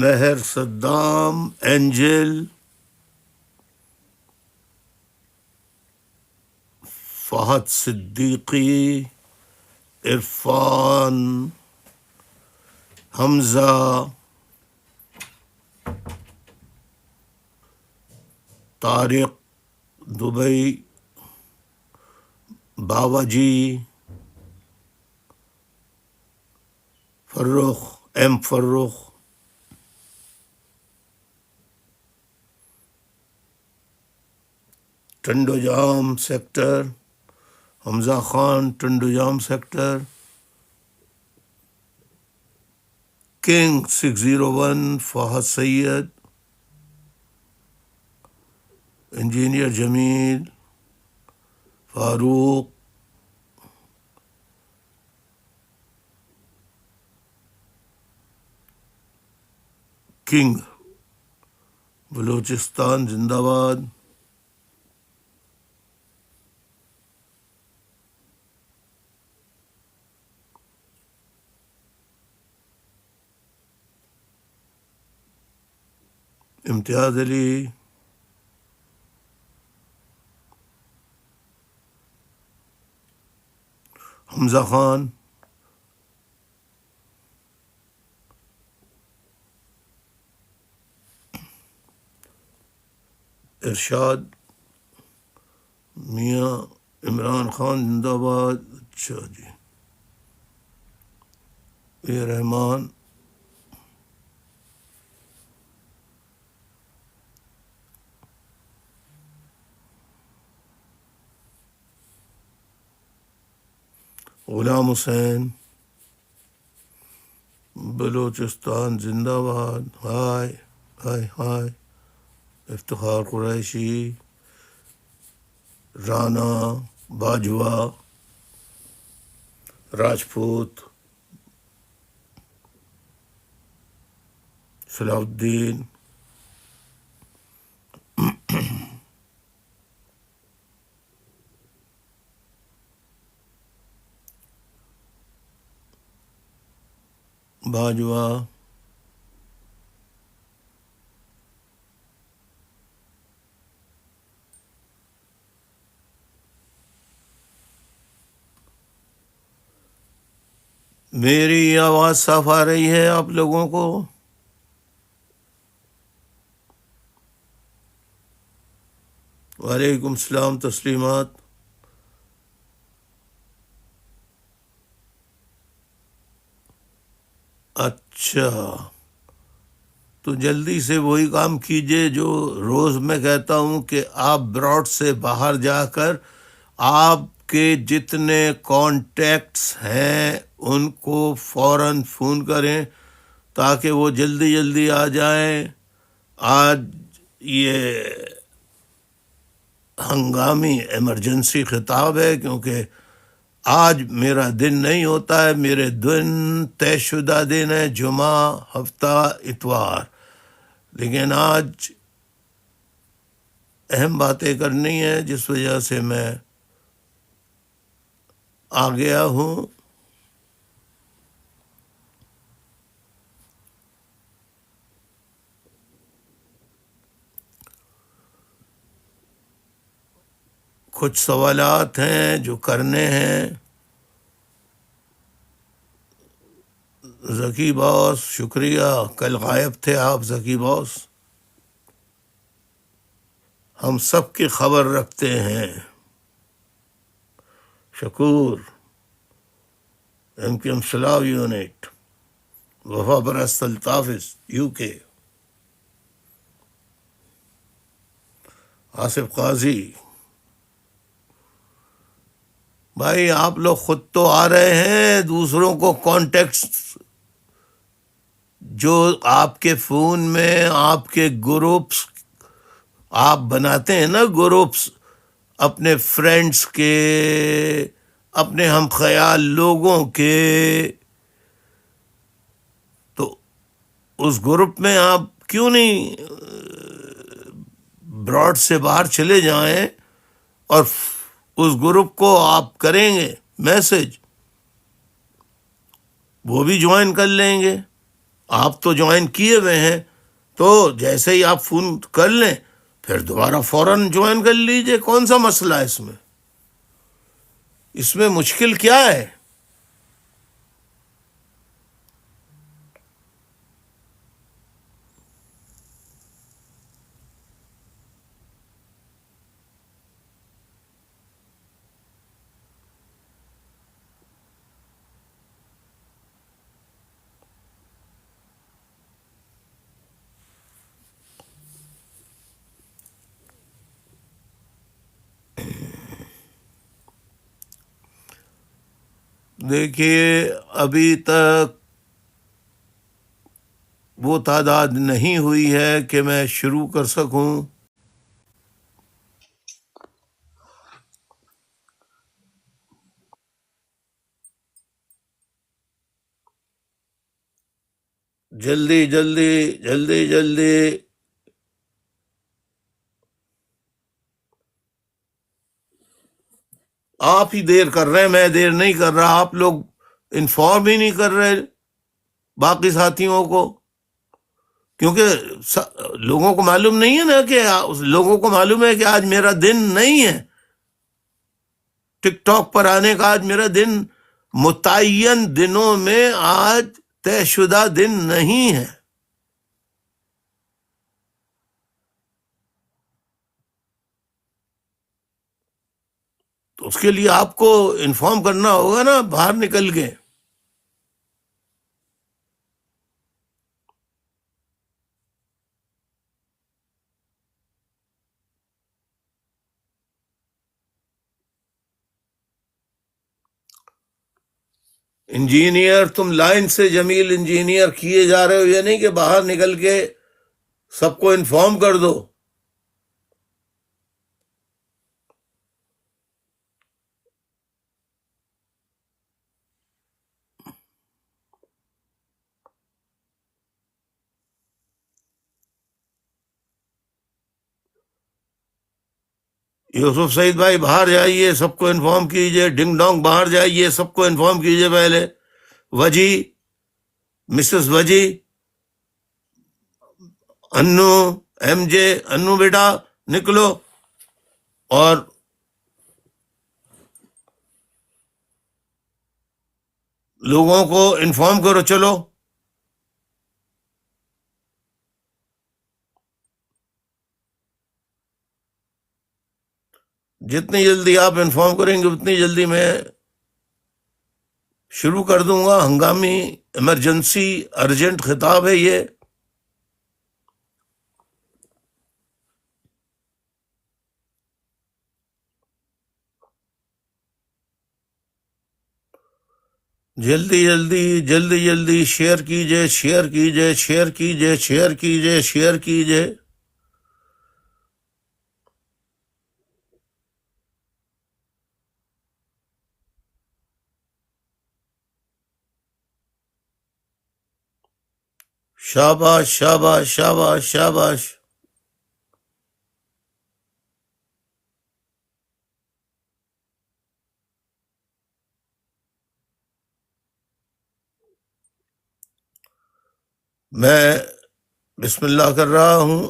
مہر Saddam, Angel, Fahad Siddiqui, Irfan, حمزہ، Tariq Dubai, بابا جی، Farrukh M Farrukh, Tando جام sector, حمزہ خان ٹنڈو جام sector, king 601 Fahad سید، engineer جمیل، فاروق، king Balochistan زندہ باد، امتیاز علی، حمزہ خان، ارشاد، میاں عمران خان زندہ باد، اچھا جی، اے رحمان، غلام حسین بلوچستان زندہ باد، ہائے ہائے ہائے، افتخار قریشی، رانا باجوہ، راجپوت، صلاح الدین، باجوہ، میری آواز صاف آ رہی ہے آپ لوگوں کو؟ وعلیکم السلام، تسلیمات۔ اچھا، تو جلدی سے وہی کام کیجئے جو روز میں کہتا ہوں کہ آپ براڈ سے باہر جا کر آپ کے جتنے کانٹیکٹس ہیں ان کو فوراً فون کریں تاکہ وہ جلدی جلدی آ جائیں۔ آج یہ ہنگامی ایمرجنسی خطاب ہے کیونکہ آج میرا دن نہیں ہوتا ہے، میرے دن طے شدہ دن ہے، جمعہ، ہفتہ، اتوار، لیکن آج اہم باتیں کرنی ہے جس وجہ سے میں آ گیا ہوں۔ کچھ سوالات ہیں جو کرنے ہیں۔ ذکی باس، شکریہ، کل غائب تھے آپ ذکی باس، ہم سب کی خبر رکھتے ہیں۔ شکور، ایم کیم سلاو یونٹ، وفا پرست الطافظ، یو کے، آصف قاضی، بھائی آپ لوگ خود تو آ رہے ہیں، دوسروں کو کانٹیکٹس جو آپ کے فون میں آپ کے گروپس آپ بناتے ہیں نا، گروپس اپنے فرینڈس کے، اپنے ہم خیال لوگوں کے، تو اس گروپ میں آپ کیوں نہیں براڈ سے باہر چلے جائیں اور اس گروپ کو آپ کریں گے میسج، وہ بھی جوائن کر لیں گے۔ آپ تو جوائن کیے ہوئے ہیں، تو جیسے ہی آپ فون کر لیں پھر دوبارہ فوراً جوائن کر لیجئے، کون سا مسئلہ ہے اس میں مشکل کیا ہے؟ دیکھیے ابھی تک وہ تعداد نہیں ہوئی ہے کہ میں شروع کر سکوں. جلدی جلدی جلدی جلدی. آپ ہی دیر کر رہے ہیں، میں دیر نہیں کر رہا. آپ لوگ انفارم ہی نہیں کر رہے باقی ساتھیوں کو، کیونکہ لوگوں کو معلوم نہیں ہے نا، کہ لوگوں کو معلوم ہے کہ آج میرا دن نہیں ہے ٹک ٹاک پر آنے کا. آج میرا دن متعین دنوں میں آج طے شدہ دن نہیں ہے. تو اس کے لیے آپ کو انفارم کرنا ہوگا نا باہر نکل کے. انجینئر تم لائن سے جمیل انجینئر کیے جا رہے ہو، یہ نہیں کہ باہر نکل کے سب کو انفارم کر دو. یوسف سعید بھائی باہر جائیے، سب کو انفارم کیجئے. ڈنگ ڈونگ باہر جائیے، سب کو انفارم کیجئے. پہلے وجی، مسز وجی، انو، ایم جے، انو بیٹا نکلو اور لوگوں کو انفارم کرو. چلو جتنی جلدی آپ انفارم کریں گے اتنی جلدی میں شروع کر دوں گا. ہنگامی ایمرجنسی ارجنٹ خطاب ہے یہ. جلدی جلدی جلدی جلدی شیئر کیجئے، شیئر کیجئے، شیئر کیجئے، شیئر کیجئے، شیئر کیجئے. شاباش شاباش شاباش شاباش. میں بسم اللہ کر رہا ہوں.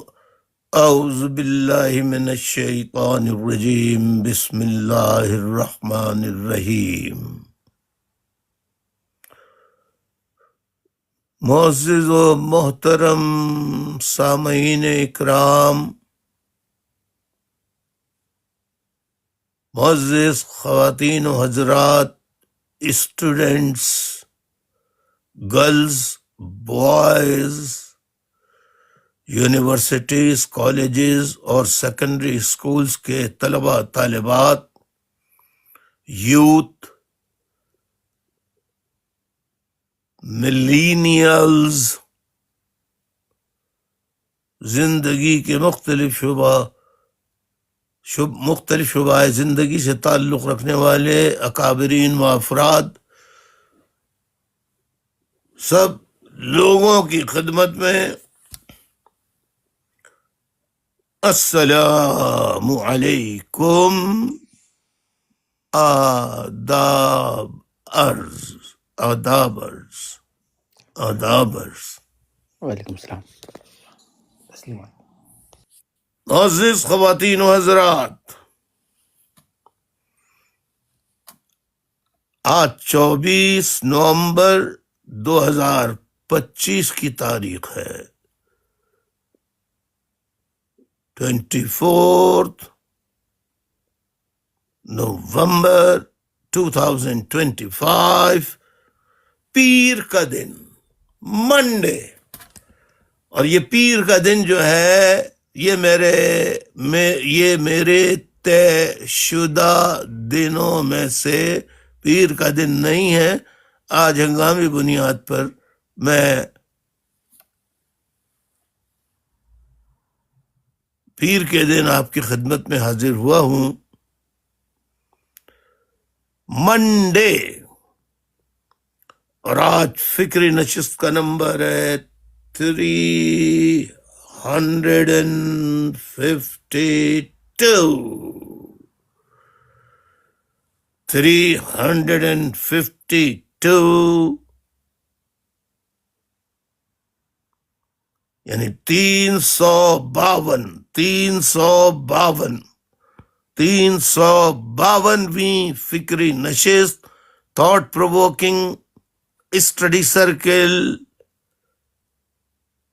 اعوذ باللہ من الشیطان الرجیم، بسم اللہ الرحمن الرحیم. معزز و محترم سامعین اکرام، معزز خواتین و حضرات، students, girls, boys, universities, colleges اور سیکنڈری اسکولز کے طلباء طالبات، یوتھ، ملینیلز، زندگی کے مختلف شعبہ زندگی سے تعلق رکھنے والے اکابرین و افراد، سب لوگوں کی خدمت میں السلام علیکم. آداب عرض، آداب عرض، آداب عرض. وعلیکم السلام. تسلیمات. معزز خواتین و حضرات، آج 24 نومبر 2025 کی تاریخ ہے. 24 نومبر 2025، پیر کا دن، منڈے. اور یہ پیر کا دن جو ہے یہ میرے طے شدہ دنوں میں سے پیر کا دن نہیں ہے. آج ہنگامی بنیاد پر میں پیر کے دن آپ کی خدمت میں حاضر ہوا ہوں. منڈے. اور آج فکری نشست کا نمبر ہے 352. یعنی 352ویں فکری نشست، تھاٹ پرووکنگ اسٹڈی سرکل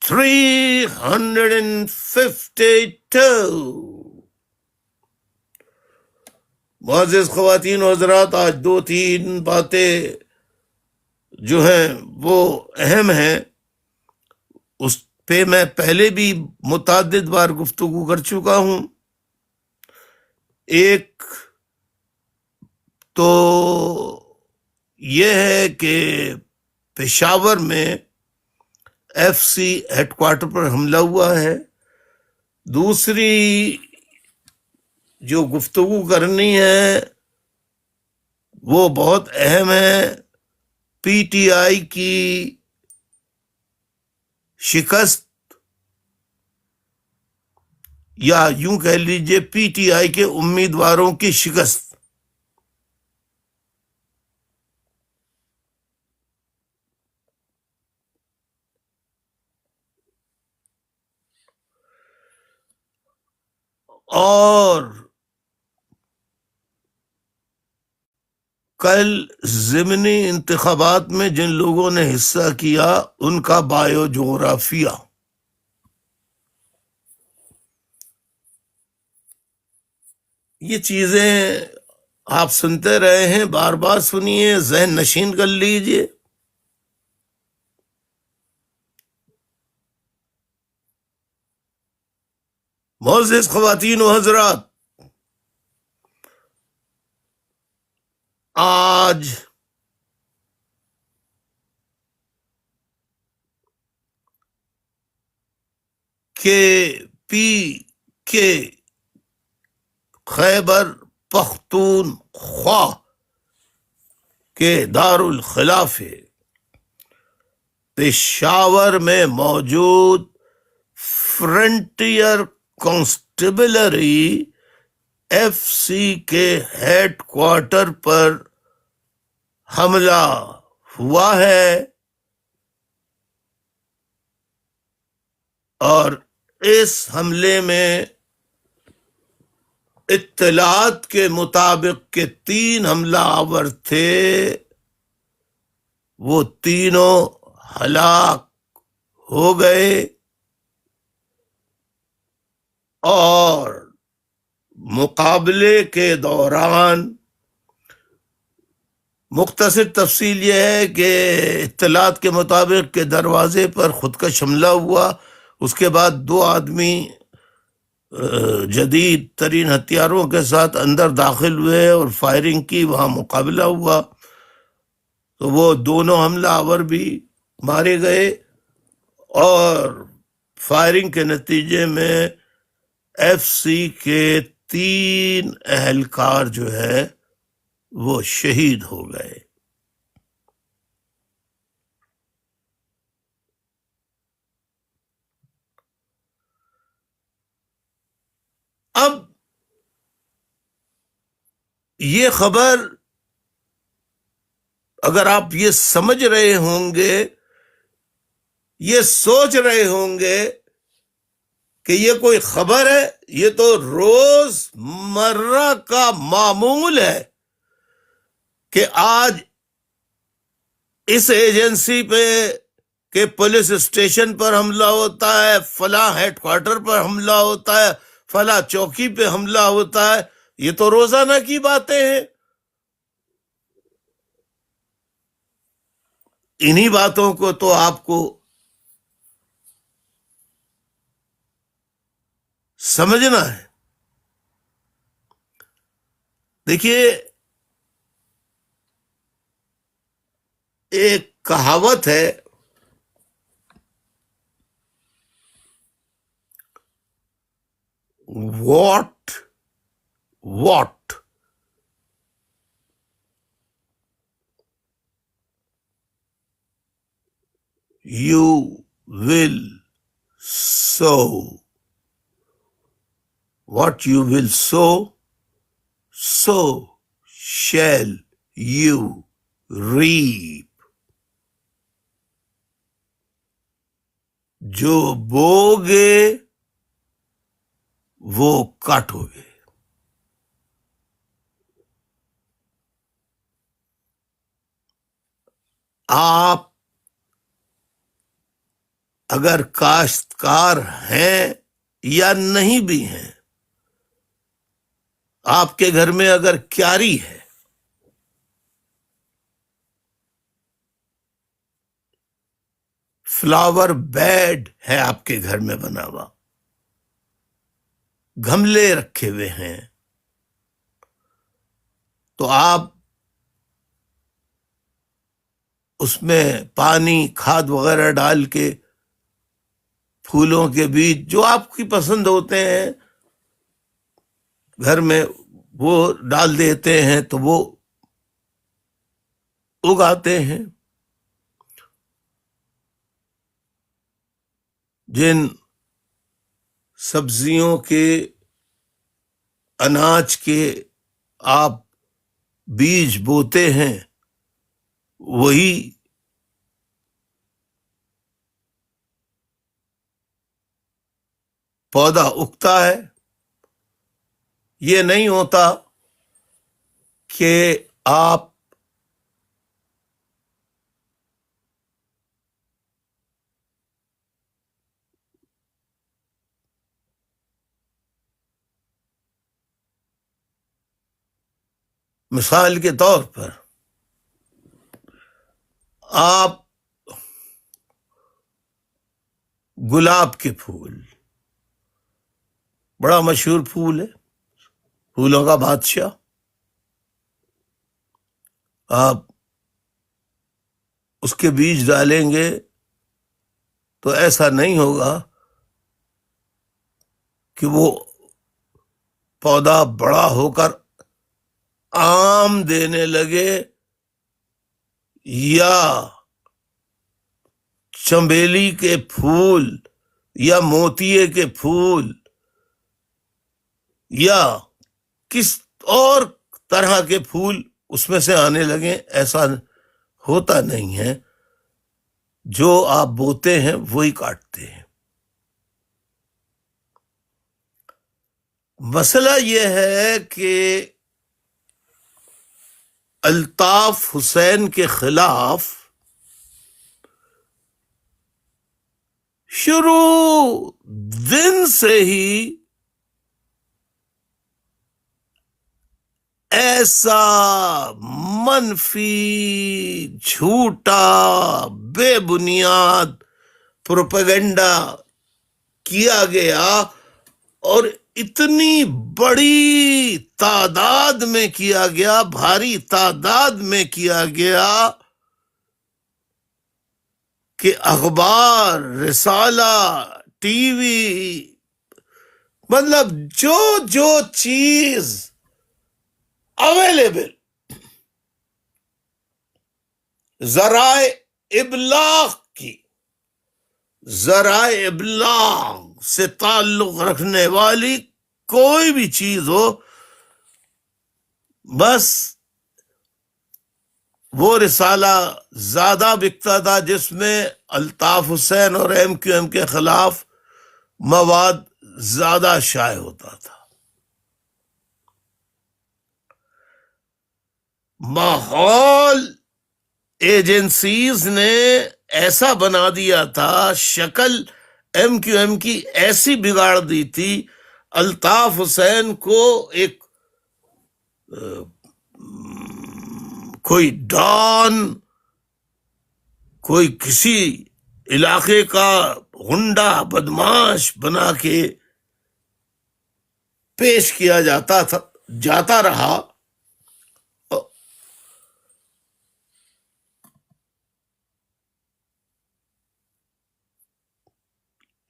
352. معزز خواتین و حضرات، آج 2-3 باتیں جو ہیں وہ اہم ہیں. اس پہ میں پہلے بھی متعدد بار گفتگو کر چکا ہوں. ایک تو یہ ہے کہ پشاور میں FC ہیڈ کوارٹر پر حملہ ہوا ہے. دوسری جو گفتگو کرنی ہے وہ بہت اہم ہے. PTI کی شکست، یا یوں کہہ لیجئے PTI کے امیدواروں کی شکست. اور کل ضمنی انتخابات میں جن لوگوں نے حصہ کیا ان کا بایو جغرافیہ. یہ چیزیں آپ سنتے رہے ہیں، بار بار سنیے، ذہن نشین کر لیجئے. معزز خواتین و حضرات، آج KP کے خیبر پختونخوا کے دارالخلافے پشاور میں موجود فرنٹیئر کانسٹیبلری FC کے ہیڈ کوارٹر پر حملہ ہوا ہے. اور اس حملے میں اطلاعات کے مطابق کہ 3 حملہ آور تھے، وہ تینوں ہلاک ہو گئے. اور مقابلے کے دوران مختصر تفصیل یہ ہے کہ اطلاعات کے مطابق کہ دروازے پر خودکش حملہ ہوا. اس کے بعد 2 آدمی جدید ترین ہتھیاروں کے ساتھ اندر داخل ہوئے اور فائرنگ کی، وہاں مقابلہ ہوا. تو وہ دونوں حملہ آور بھی مارے گئے، اور فائرنگ کے نتیجے میں FC کے 3 اہلکار جو ہے وہ شہید ہو گئے. اب یہ خبر اگر آپ یہ سمجھ رہے ہوں گے یہ سوچ رہے ہوں گے کہ یہ کوئی خبر ہے، یہ تو روز مرہ کا معمول ہے کہ آج اس ایجنسی پہ کہ پولیس اسٹیشن پر حملہ ہوتا ہے، فلاں ہیڈ کوارٹر پر حملہ ہوتا ہے، فلاں چوکی پہ حملہ ہوتا ہے. یہ تو روزانہ کی باتیں ہیں. انہی باتوں کو تو آپ کو سمجھنا ہے. دیکھیے، ایک کہاوت ہے، what you will sow, what you will sow shall you reap. جو بوگے وہ کاٹو گے. آپ اگر کاشتکار ہیں یا نہیں بھی ہیں، آپ کے گھر میں اگر کیاری ہے، فلاور بیڈ ہے آپ کے گھر میں بنا ہوا، گملے رکھے ہوئے ہیں، تو آپ اس میں پانی کھاد وغیرہ ڈال کے پھولوں کے بیج جو آپ کی پسند ہوتے ہیں گھر میں وہ ڈال دیتے ہیں تو وہ اگاتے ہیں. جن سبزیوں کے، اناج کے آپ بیج بوتے ہیں، وہی پودا اگتا ہے. یہ نہیں ہوتا کہ آپ مثال کے طور پر آپ گلاب کے پھول، بڑا مشہور پھول ہے، پھولوں کا بادشاہ، آپ اس کے بیج ڈالیں گے تو ایسا نہیں ہوگا کہ وہ پودا بڑا ہو کر آم دینے لگے یا چنبیلی کے پھول یا موتیے کے پھول یا کس اور طرح کے پھول اس میں سے آنے لگیں. ایسا ہوتا نہیں ہے. جو آپ بوتے ہیں وہی کاٹتے ہیں. مسئلہ یہ ہے کہ الطاف حسین کے خلاف شروع دن سے ہی ایسا منفی، جھوٹا، بے بنیاد پروپیگنڈا کیا گیا، اور اتنی بڑی تعداد میں کیا گیا، بھاری تعداد میں کیا گیا کہ اخبار، رسالہ، ٹی وی، مطلب جو چیز اویلیبل، ذرائع ابلاغ سے تعلق رکھنے والی کوئی بھی چیز ہو، بس وہ رسالہ زیادہ بکتا تھا جس میں الطاف حسین اور ایم کیو ایم کے خلاف مواد زیادہ شائع ہوتا تھا. ماحول ایجنسیز نے ایسا بنا دیا تھا، شکل ایم کیو ایم کی ایسی بگاڑ دی تھی. الطاف حسین کو ایک کوئی ڈان، کوئی کسی علاقے کا غنڈہ بدماش بنا کے پیش کیا جاتا رہا.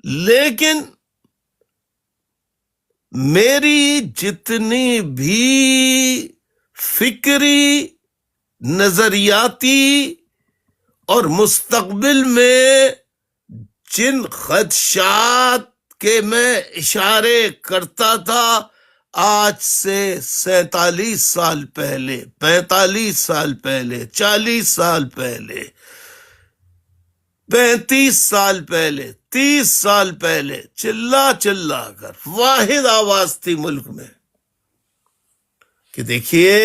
لیکن میری جتنی بھی فکری، نظریاتی اور مستقبل میں جن خدشات کے میں اشارے کرتا تھا، آج سے 47 سال پہلے، 45 سال پہلے، 40 سال پہلے، 35 سال پہلے، 30 سال پہلے چلا کر واحد آواز تھی ملک میں کہ دیکھیے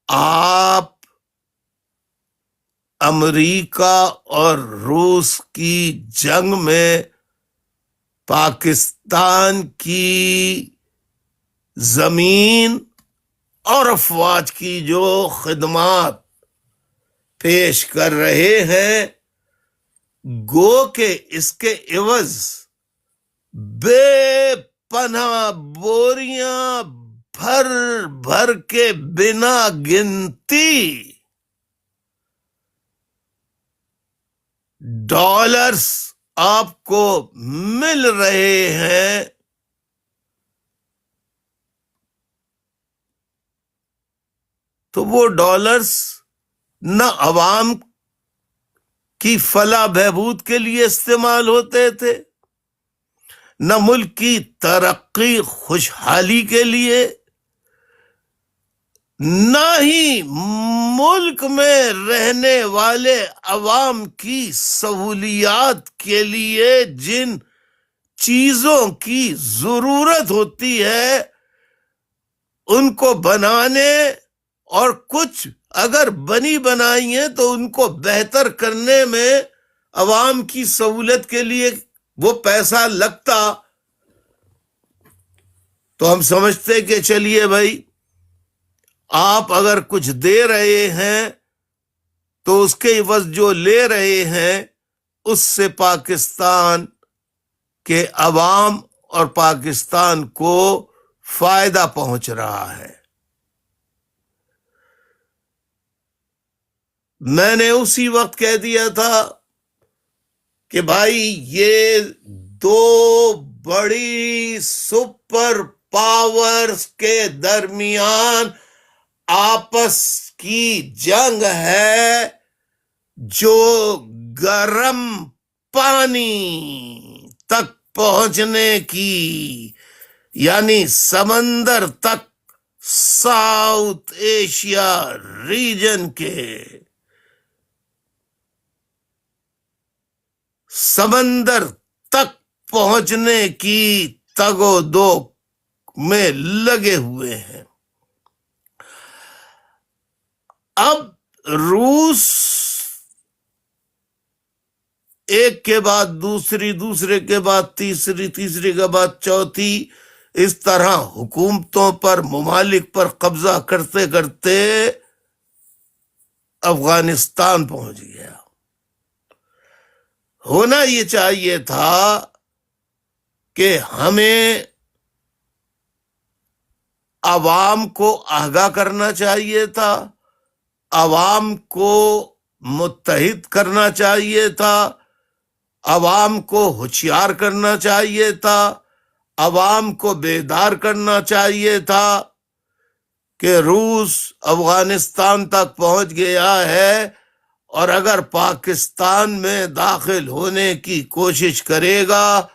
آپ امریکہ اور روس کی جنگ میں پاکستان کی زمین اور افواج کی جو خدمات پیش کر رہے ہیں، گو کہ اس کے عوض بے پناہ بوریاں بھر کے بنا گنتی ڈالرز آپ کو مل رہے ہیں. تو وہ ڈالرز نہ عوام کی فلاح بہبود کے لیے استعمال ہوتے تھے، نہ ملک کی ترقی خوشحالی کے لیے، نہ ہی ملک میں رہنے والے عوام کی سہولیات کے لیے جن چیزوں کی ضرورت ہوتی ہے ان کو بنانے، اور کچھ اگر بنی بنائی ہیں تو ان کو بہتر کرنے میں عوام کی سہولت کے لیے وہ پیسہ لگتا. تو ہم سمجھتے کہ چلیے بھائی، آپ اگر کچھ دے رہے ہیں تو اس کے عوض جو لے رہے ہیں اس سے پاکستان کے عوام اور پاکستان کو فائدہ پہنچ رہا ہے. میں نے اسی وقت کہہ دیا تھا کہ بھائی یہ دو بڑی سپر پاورز کے درمیان آپس کی جنگ ہے جو گرم پانی تک پہنچنے کی، یعنی سمندر تک، ساؤتھ ایشیا ریجن کے سمندر تک پہنچنے کی تگ و دو میں لگے ہوئے ہیں. اب روس ایک کے بعد دوسری، دوسرے کے بعد تیسری، تیسری کے بعد چوتھی، اس طرح حکومتوں پر، ممالک پر قبضہ کرتے کرتے افغانستان پہنچ گیا. ہونا یہ چاہیے تھا کہ ہمیں عوام کو آگاہ کرنا چاہیے تھا، عوام کو متحد کرنا چاہیے تھا، عوام کو ہوشیار کرنا چاہیے تھا، عوام کو بیدار کرنا چاہیے تھا کہ روس افغانستان تک پہنچ گیا ہے، اور اگر پاکستان میں داخل ہونے کی کوشش کرے گا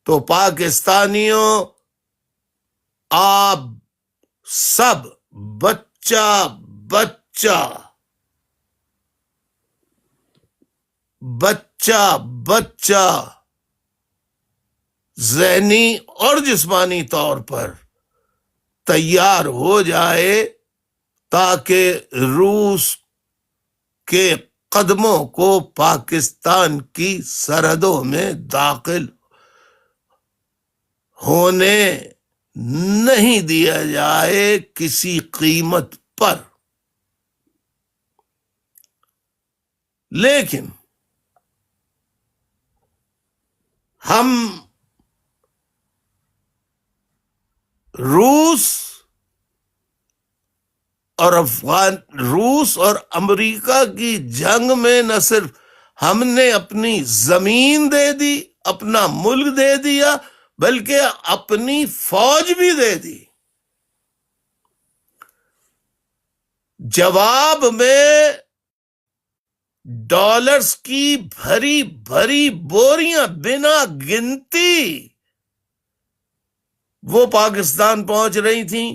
تو پاکستانیوں آپ سب بچہ بچہ بچہ بچہ ذہنی اور جسمانی طور پر تیار ہو جائے تاکہ روس کے قدموں کو پاکستان کی سرحدوں میں داخل ہونے نہیں دیا جائے کسی قیمت پر. لیکن ہم روس اور امریکہ کی جنگ میں نہ صرف ہم نے اپنی زمین دے دی، اپنا ملک دے دیا، بلکہ اپنی فوج بھی دے دی. جواب میں ڈالرز کی بھری بھری بوریاں بنا گنتی وہ پاکستان پہنچ رہی تھیں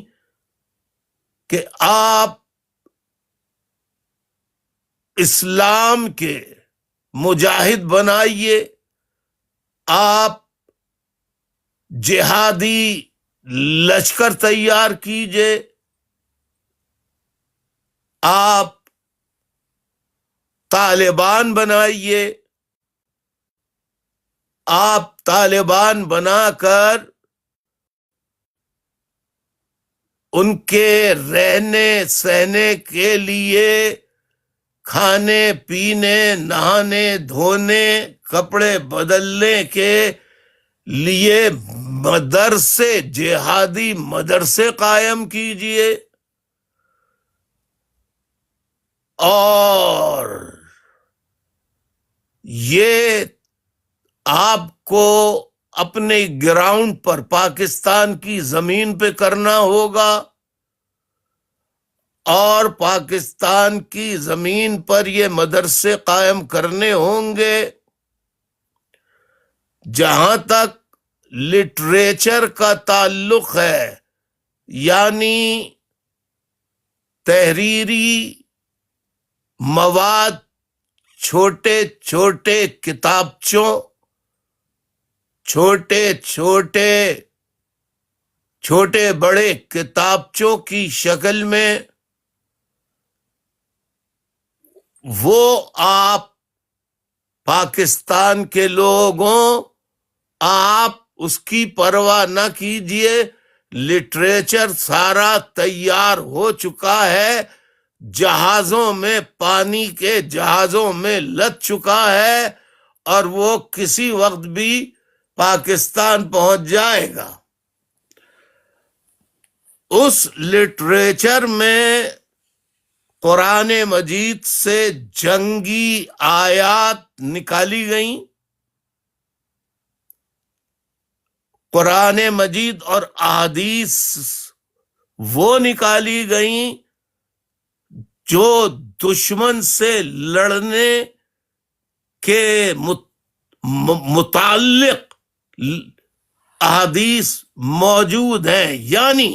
کہ آپ اسلام کے مجاہد بنائیے، آپ جہادی لشکر تیار کیجئے، آپ طالبان بنائیے، آپ طالبان بنا کر ان کے رہنے سہنے کے لیے، کھانے پینے، نہانے دھونے، کپڑے بدلنے کے لیے مدرسے، جہادی مدرسے قائم کیجئے، اور یہ آپ کو اپنے گراؤنڈ پر پاکستان کی زمین پہ کرنا ہوگا، اور پاکستان کی زمین پر یہ مدرسے قائم کرنے ہوں گے. جہاں تک لٹریچر کا تعلق ہے، یعنی تحریری مواد، چھوٹے چھوٹے کتابچوں، چھوٹے بڑے کتابچوں کی شکل میں، وہ آپ پاکستان کے لوگوں، آپ اس کی پرواہ نہ کیجئے. لٹریچر سارا تیار ہو چکا ہے، جہازوں میں، پانی کے جہازوں میں لد چکا ہے، اور وہ کسی وقت بھی پاکستان پہنچ جائے گا. اس لٹریچر میں قرآن مجید سے جنگی آیات نکالی گئیں، قرآن مجید اور احادیث وہ نکالی گئیں جو دشمن سے لڑنے کے متعلق احادیث موجود ہیں. یعنی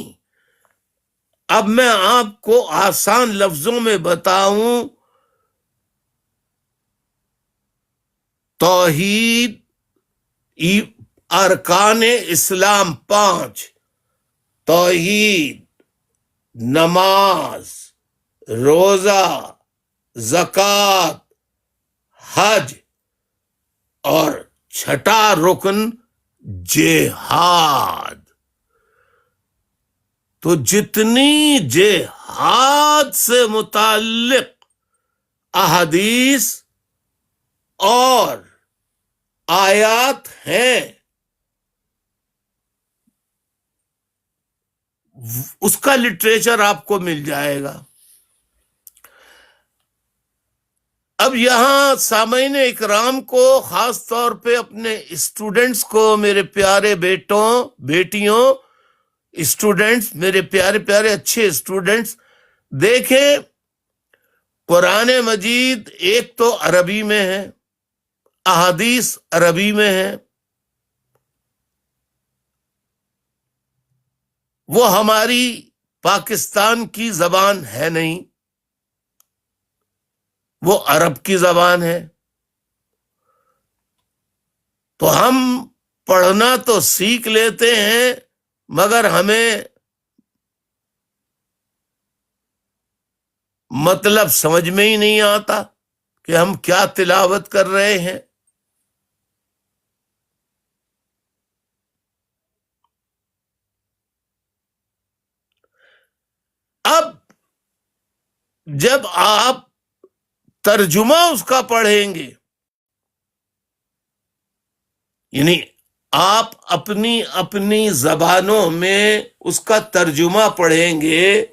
اب میں آپ کو آسان لفظوں میں بتاؤں، توحید، ارکان اسلام 5، توحید، نماز، روزہ، زکوٰۃ، حج، اور چھٹا رکن جہاد. تو جتنی جہاد سے متعلق احادیث اور آیات ہیں، اس کا لٹریچر آپ کو مل جائے گا. اب یہاں سامعین اکرام کو، خاص طور پہ اپنے اسٹوڈنٹس کو، میرے پیارے بیٹوں بیٹیوں، اسٹوڈنٹس، میرے پیارے پیارے اچھے اسٹوڈنٹس، دیکھیں قرآن مجید ایک تو عربی میں ہے، احادیث عربی میں ہے، وہ ہماری پاکستان کی زبان ہے نہیں، وہ عرب کی زبان ہے. تو ہم پڑھنا تو سیکھ لیتے ہیں، مگر ہمیں مطلب سمجھ میں ہی نہیں آتا کہ ہم کیا تلاوت کر رہے ہیں. اب جب آپ ترجمہ اس کا پڑھیں گے، یعنی آپ اپنی اپنی زبانوں میں اس کا ترجمہ پڑھیں گے،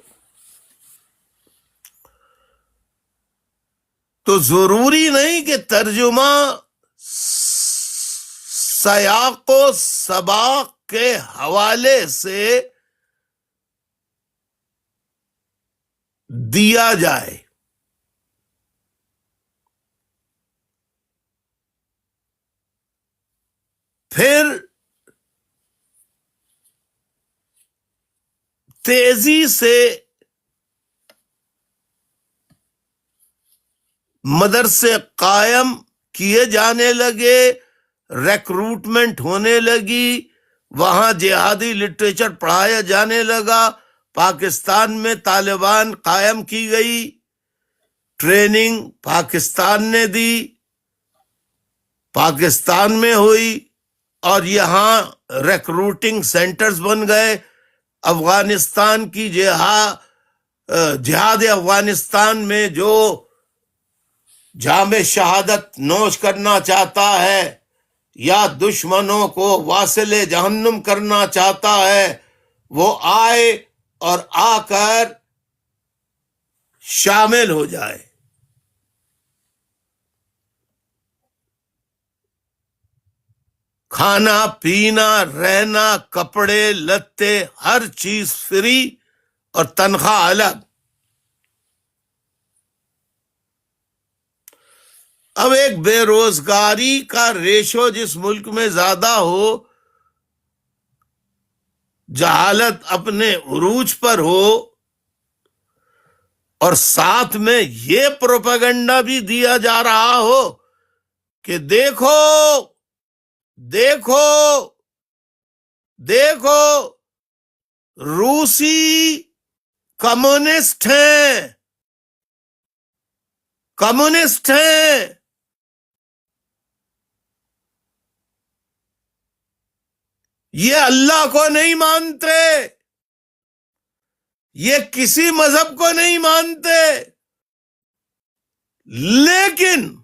تو ضروری نہیں کہ ترجمہ سیاق و سباق کے حوالے سے دیا جائے. پھر تیزی سے مدرسے قائم کیے جانے لگے، ریکروٹمنٹ ہونے لگی، وہاں جہادی لٹریچر پڑھایا جانے لگا. پاکستان میں طالبان قائم کی گئی، ٹریننگ پاکستان نے دی، پاکستان میں ہوئی، اور یہاں ریکروٹنگ سینٹرز بن گئے. افغانستان کی جہاد افغانستان میں جو جام شہادت نوش کرنا چاہتا ہے یا دشمنوں کو واصل جہنم کرنا چاہتا ہے، وہ آئے اور آ کر شامل ہو جائے. کھانا پینا رہنا کپڑے لتے ہر چیز فری اور تنخواہ الگ. اب ایک بے روزگاری کا ریشو جس ملک میں زیادہ ہو، جہالت اپنے عروج پر ہو، اور ساتھ میں یہ پروپیگنڈا بھی دیا جا رہا ہو کہ دیکھو دیکھو دیکھو روسی کمیونسٹ ہیں، کمیونسٹ ہیں. یہ اللہ کو نہیں مانتے، یہ کسی مذہب کو نہیں مانتے، لیکن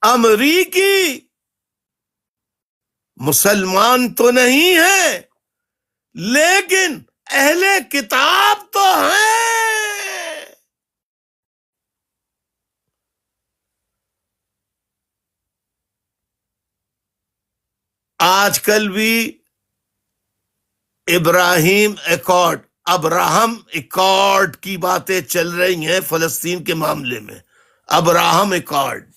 امریکی مسلمان تو نہیں ہے، لیکن اہل کتاب تو ہیں. آج کل بھی ابراہیم ایکارڈ کی باتیں چل رہی ہیں فلسطین کے معاملے میں. Abraham accord.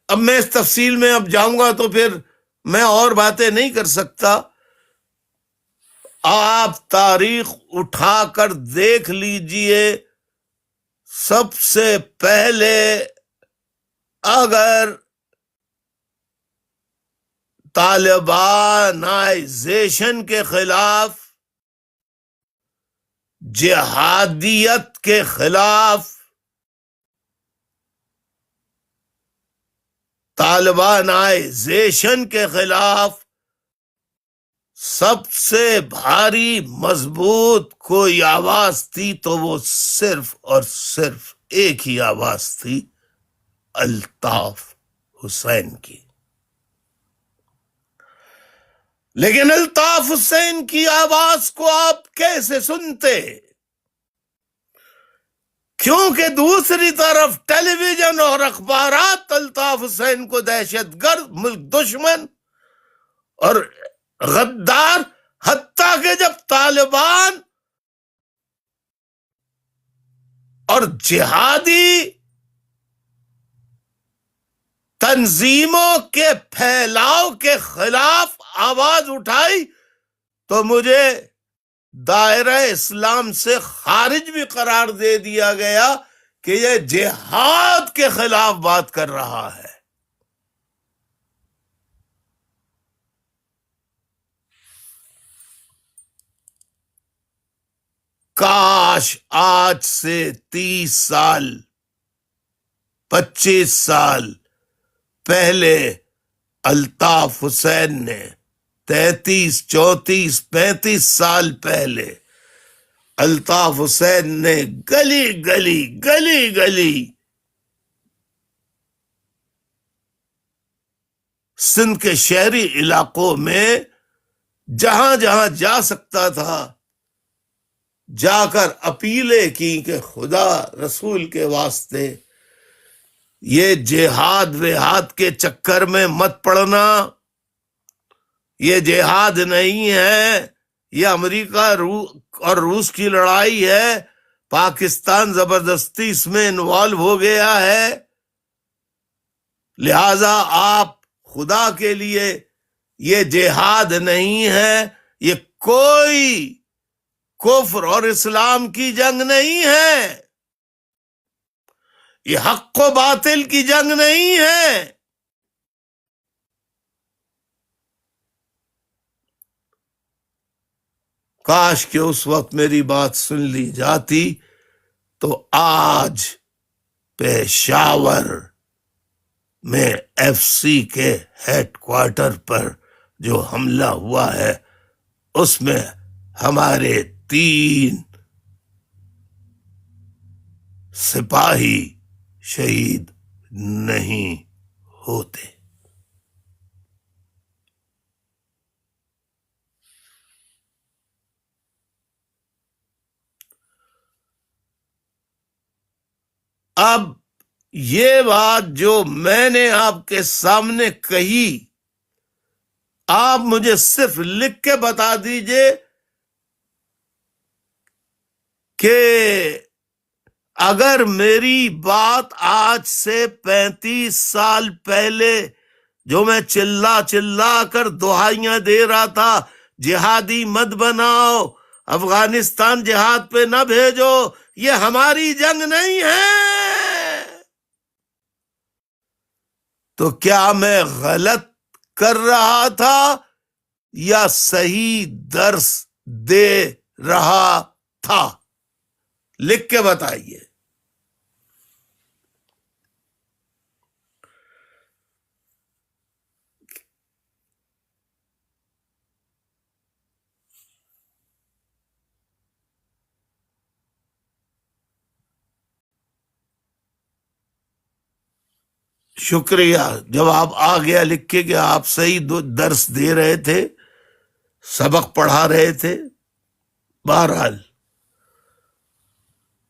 اب میں اس تفصیل میں اب جاؤں گا تو پھر میں اور باتیں نہیں کر سکتا. آپ تاریخ اٹھا کر دیکھ لیجئے، سب سے پہلے اگر طالبانائزیشن کے خلاف، جہادیت کے خلاف، طالبانائزیشن کے خلاف سب سے بھاری مضبوط کوئی آواز تھی تو وہ صرف اور صرف ایک ہی آواز تھی، الطاف حسین کی. لیکن الطاف حسین کی آواز کو آپ کیسے سنتے؟ کیونکہ دوسری طرف ٹیلی ویژن اور اخبارات الطاف حسین کو دہشت گرد، ملک دشمن اور غدار، حتیٰ کہ جب طالبان اور جہادی تنظیموں کے پھیلاؤ کے خلاف آواز اٹھائی تو مجھے دائرہ اسلام سے خارج بھی قرار دے دیا گیا کہ یہ جہاد کے خلاف بات کر رہا ہے. کاش آج سے 30 سال 25 سال پہلے الطاف حسین نے 33 34 35 سال پہلے الطاف حسین نے گلی گلی گلی گلی سندھ کے شہری علاقوں میں جہاں جہاں جا سکتا تھا جا کر اپیلیں کی کہ خدا رسول کے واسطے یہ جہاد وہاد کے چکر میں مت پڑنا، یہ جہاد نہیں ہے، یہ امریکہ اور روس کی لڑائی ہے، پاکستان زبردستی اس میں انوالو ہو گیا ہے، لہذا آپ خدا کے لیے، یہ جہاد نہیں ہے، یہ کوئی کفر اور اسلام کی جنگ نہیں ہے، یہ حق و باطل کی جنگ نہیں ہے. کاش کہ اس وقت میری بات سن لی جاتی تو آج پشاور میں ایف سی کے ہیڈ کوارٹر پر جو حملہ ہوا ہے اس میں ہمارے 3 سپاہی شہید نہیں ہوتے. اب یہ بات جو میں نے آپ کے سامنے کہی، آپ مجھے صرف لکھ کے بتا دیجئے کہ اگر میری بات آج سے 35 سال پہلے جو میں چلا کر دہائیاں دے رہا تھا، جہادی مت بناؤ، افغانستان جہاد پہ نہ بھیجو، یہ ہماری جنگ نہیں ہے، تو کیا میں غلط کر رہا تھا یا صحیح درس دے رہا تھا؟ لکھ کے بتائیے. شکریہ، جواب آ گیا لکھ کے کہ آپ صحیح درس دے رہے تھے، سبق پڑھا رہے تھے. بہرحال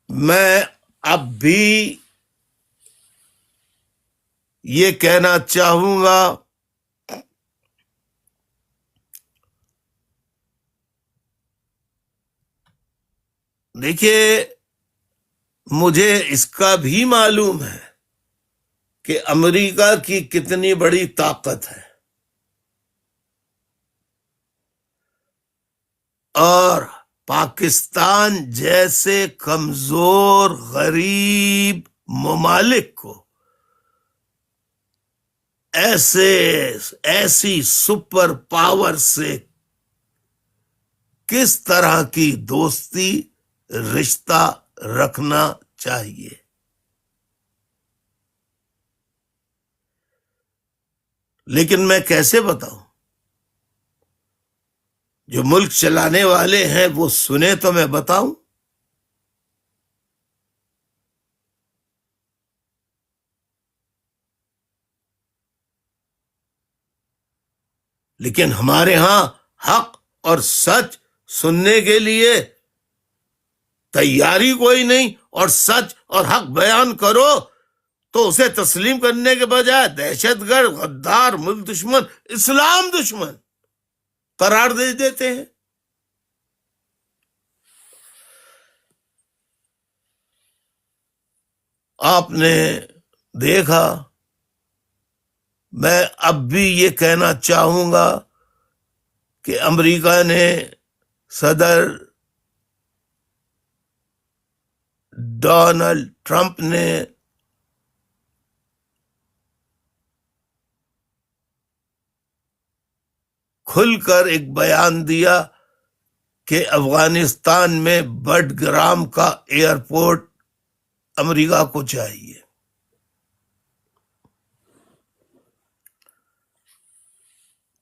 میں اب بھی یہ کہنا چاہوں گا دیکھیے، مجھے اس کا بھی معلوم ہے کہ امریکہ کی کتنی بڑی طاقت ہے، اور پاکستان جیسے کمزور غریب ممالک کو ایسی سپر پاور سے کس طرح کی دوستی رشتہ رکھنا چاہیے. لیکن میں کیسے بتاؤں؟ جو ملک چلانے والے ہیں وہ سنے تو میں بتاؤں. لیکن ہمارے ہاں حق اور سچ سننے کے لیے تیاری کوئی نہیں، اور سچ اور حق بیان کرو تو اسے تسلیم کرنے کے بجائے دہشت گرد، غدار، ملک دشمن، اسلام دشمن قرار دے دیتے ہیں. آپ نے دیکھا، میں اب بھی یہ کہنا چاہوں گا کہ امریکہ نے صدر ڈونلڈ ٹرمپ نے کھل کر ایک بیان دیا کہ افغانستان میں بڈ گرام کا ایئرپورٹ امریکہ کو چاہیے.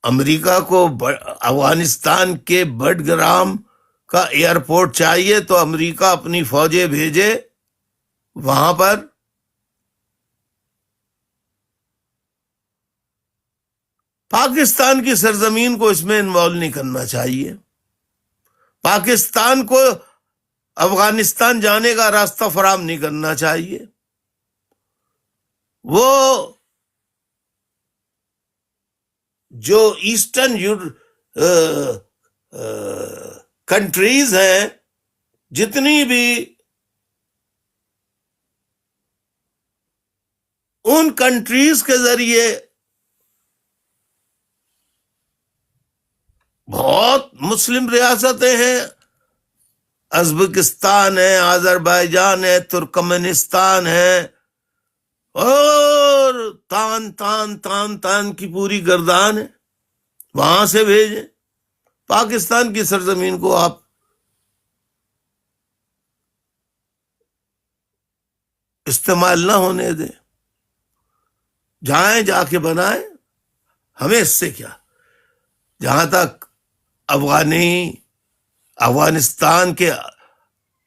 امریکہ کو افغانستان کے بڈ گرام کا ایئرپورٹ چاہیے تو امریکہ اپنی فوجیں بھیجے وہاں پر. پاکستان کی سرزمین کو اس میں انوالو نہیں کرنا چاہیے. پاکستان کو افغانستان جانے کا راستہ فراہم نہیں کرنا چاہیے. وہ جو ایسٹرن کنٹریز ہیں جتنی بھی، ان کنٹریز کے ذریعے بہت مسلم ریاستیں ہیں، ازبکستان ہے، آذربائیجان ہے، ترکمنستان ہے، اور تان کی پوری گردان ہے، وہاں سے بھیجیں. پاکستان کی سرزمین کو آپ استعمال نہ ہونے دیں. جائیں، جا کے بنائیں، ہمیں اس سے کیا. جہاں تک افغانستان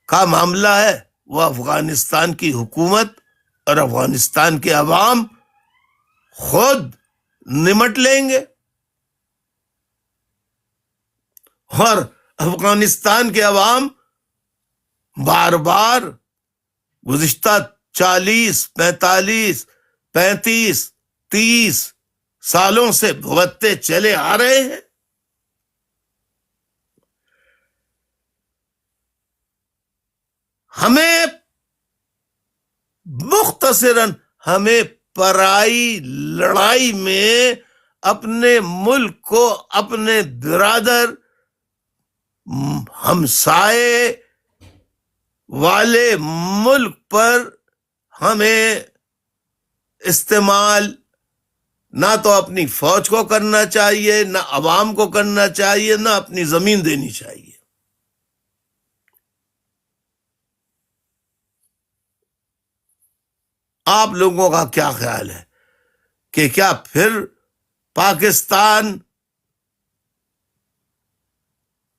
کا معاملہ ہے، وہ افغانستان کی حکومت اور افغانستان کے عوام خود نمٹ لیں گے. اور افغانستان کے عوام بار بار گزشتہ 40، 45، 35، 30 سالوں سے بھگتتے چلے آ رہے ہیں. ہمیں مختصراً ہمیں پرائی لڑائی میں اپنے ملک کو، اپنے برادر ہمسائے والے ملک پر ہمیں استعمال نہ تو اپنی فوج کو کرنا چاہیے، نہ عوام کو کرنا چاہیے، نہ اپنی زمین دینی چاہیے. آپ لوگوں کا کیا خیال ہے کہ کیا پھر پاکستان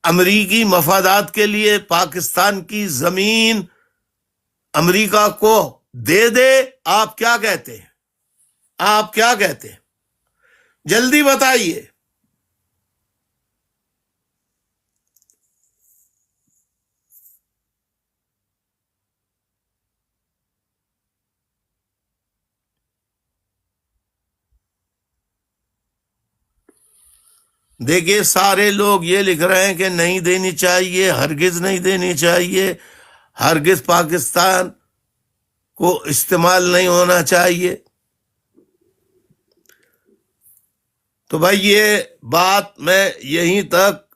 امریکی مفادات کے لیے پاکستان کی زمین امریکہ کو دے دے؟ آپ کیا کہتے ہیں؟ آپ کیا کہتے ہیں؟ جلدی بتائیے. دیکھیے، سارے لوگ یہ لکھ رہے ہیں کہ نہیں دینی چاہیے، ہرگز نہیں دینی چاہیے، ہرگز پاکستان کو استعمال نہیں ہونا چاہیے. تو بھائی یہ بات میں یہیں تک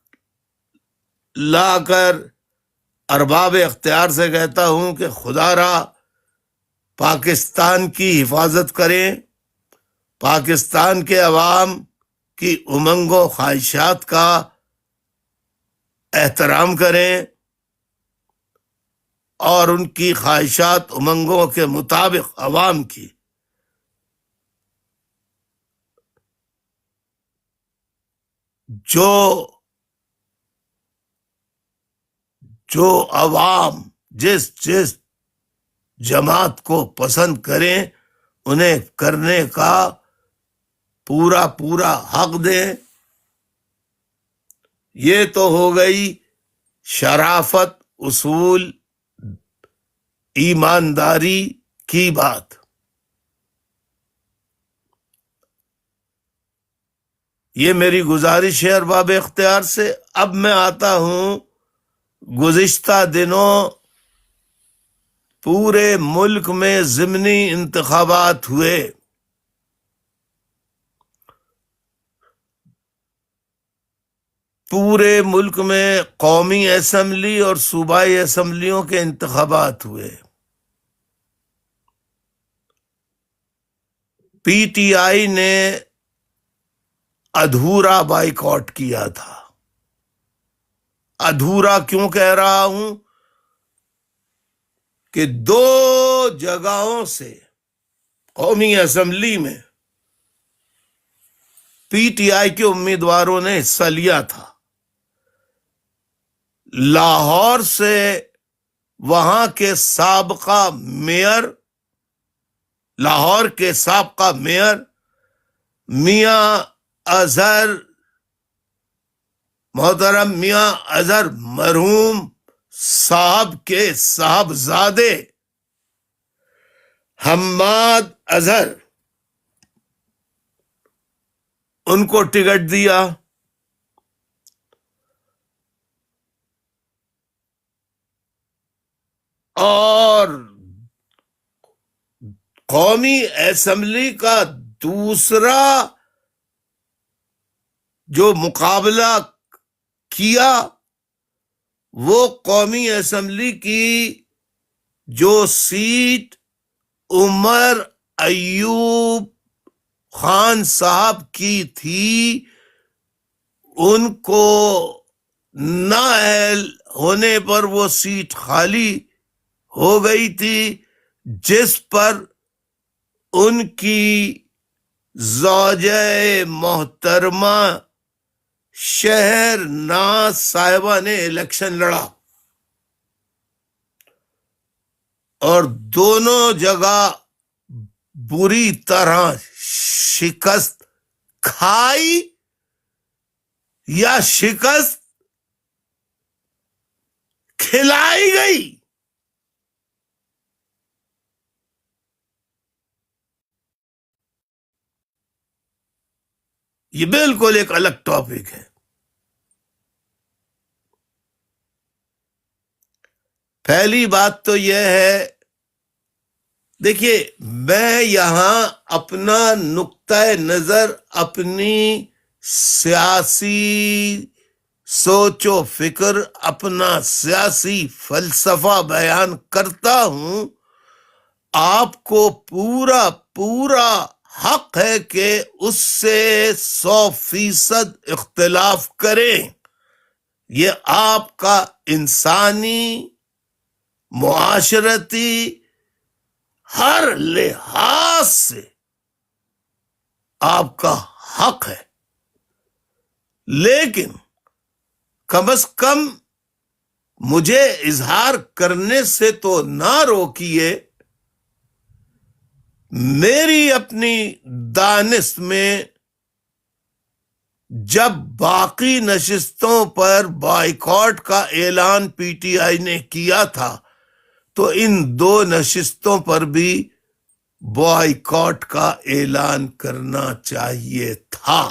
لا کر ارباب اختیار سے کہتا ہوں کہ خدا را پاکستان کی حفاظت کریں، پاکستان کے عوام کی امنگ و خواہشات کا احترام کریں اور ان کی خواہشات امنگوں کے مطابق عوام کی جو عوام جس جماعت کو پسند کریں انہیں کرنے کا پورا حق دیں. یہ تو ہو گئی شرافت، اصول، ایمانداری کی بات. یہ میری گزارش ہے ارباب اختیار سے. اب میں آتا ہوں، گزشتہ دنوں پورے ملک میں ضمنی انتخابات ہوئے. پورے ملک میں قومی اسمبلی اور صوبائی اسمبلیوں کے انتخابات ہوئے. پی ٹی آئی نے ادھورا بائیکاٹ کیا تھا. ادھورا کیوں کہہ رہا ہوں؟ کہ 2 جگہوں سے قومی اسمبلی میں پی ٹی آئی کے امیدواروں نے حصہ لیا تھا. لاہور سے وہاں کے سابقہ میئر، لاہور کے سابقہ میئر میاں اظہر، محترم میاں اظہر مرحوم صاحب کے صاحبزادے حماد اظہر، ان کو ٹکٹ دیا. اور قومی اسمبلی کا دوسرا جو مقابلہ کیا وہ قومی اسمبلی کی جو سیٹ عمر ایوب خان صاحب کی تھی، ان کو نااہل ہونے پر وہ سیٹ خالی ہو گئی تھی، جس پر ان کی زوجہ محترمہ شہر ناز صاحبہ نے الیکشن لڑا اور دونوں جگہ بری طرح شکست کھائی یا شکست کھلائی گئی. یہ بالکل ایک الگ ٹاپک ہے. پہلی بات تو یہ ہے، دیکھیے میں یہاں اپنا نقطہ نظر، اپنی سیاسی سوچ و فکر، اپنا سیاسی فلسفہ بیان کرتا ہوں. آپ کو پورا حق ہے کہ اس سے 100% اختلاف کریں. یہ آپ کا انسانی، معاشرتی، ہر لحاظ سے آپ کا حق ہے. لیکن کم از کم مجھے اظہار کرنے سے تو نہ روکیے. میری اپنی دانست میں جب باقی نشستوں پر بائیکاٹ کا اعلان پی ٹی آئی نے کیا تھا تو ان 2 نشستوں پر بھی بائیکاٹ کا اعلان کرنا چاہیے تھا.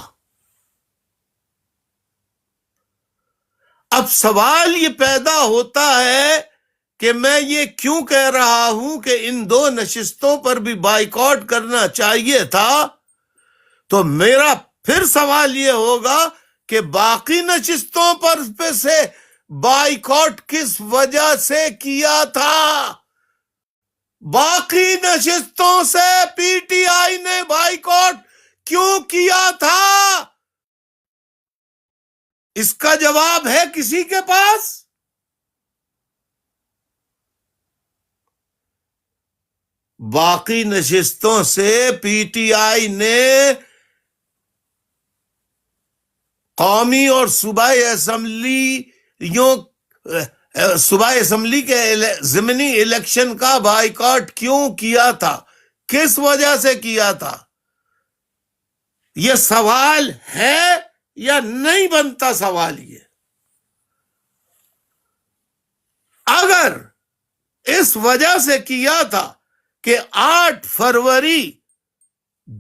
اب سوال یہ پیدا ہوتا ہے کہ میں یہ کیوں کہہ رہا ہوں کہ ان 2 نشستوں پر بھی بائیکاٹ کرنا چاہیے تھا. تو میرا پھر سوال یہ ہوگا کہ باقی نشستوں پر سے بائیکاٹ کس وجہ سے کیا تھا؟ باقی نشستوں سے پی ٹی آئی نے بائیکاٹ کیوں کیا تھا؟ اس کا جواب ہے کسی کے پاس؟ باقی نشستوں سے پی ٹی آئی نے قومی اور صوبائی اسمبلی کے ضمنی الیکشن کا بائیکاٹ کیوں کیا تھا؟ کس وجہ سے کیا تھا؟ یہ سوال ہے یا نہیں بنتا سوال یہ؟ اگر اس وجہ سے کیا تھا کہ 8 فروری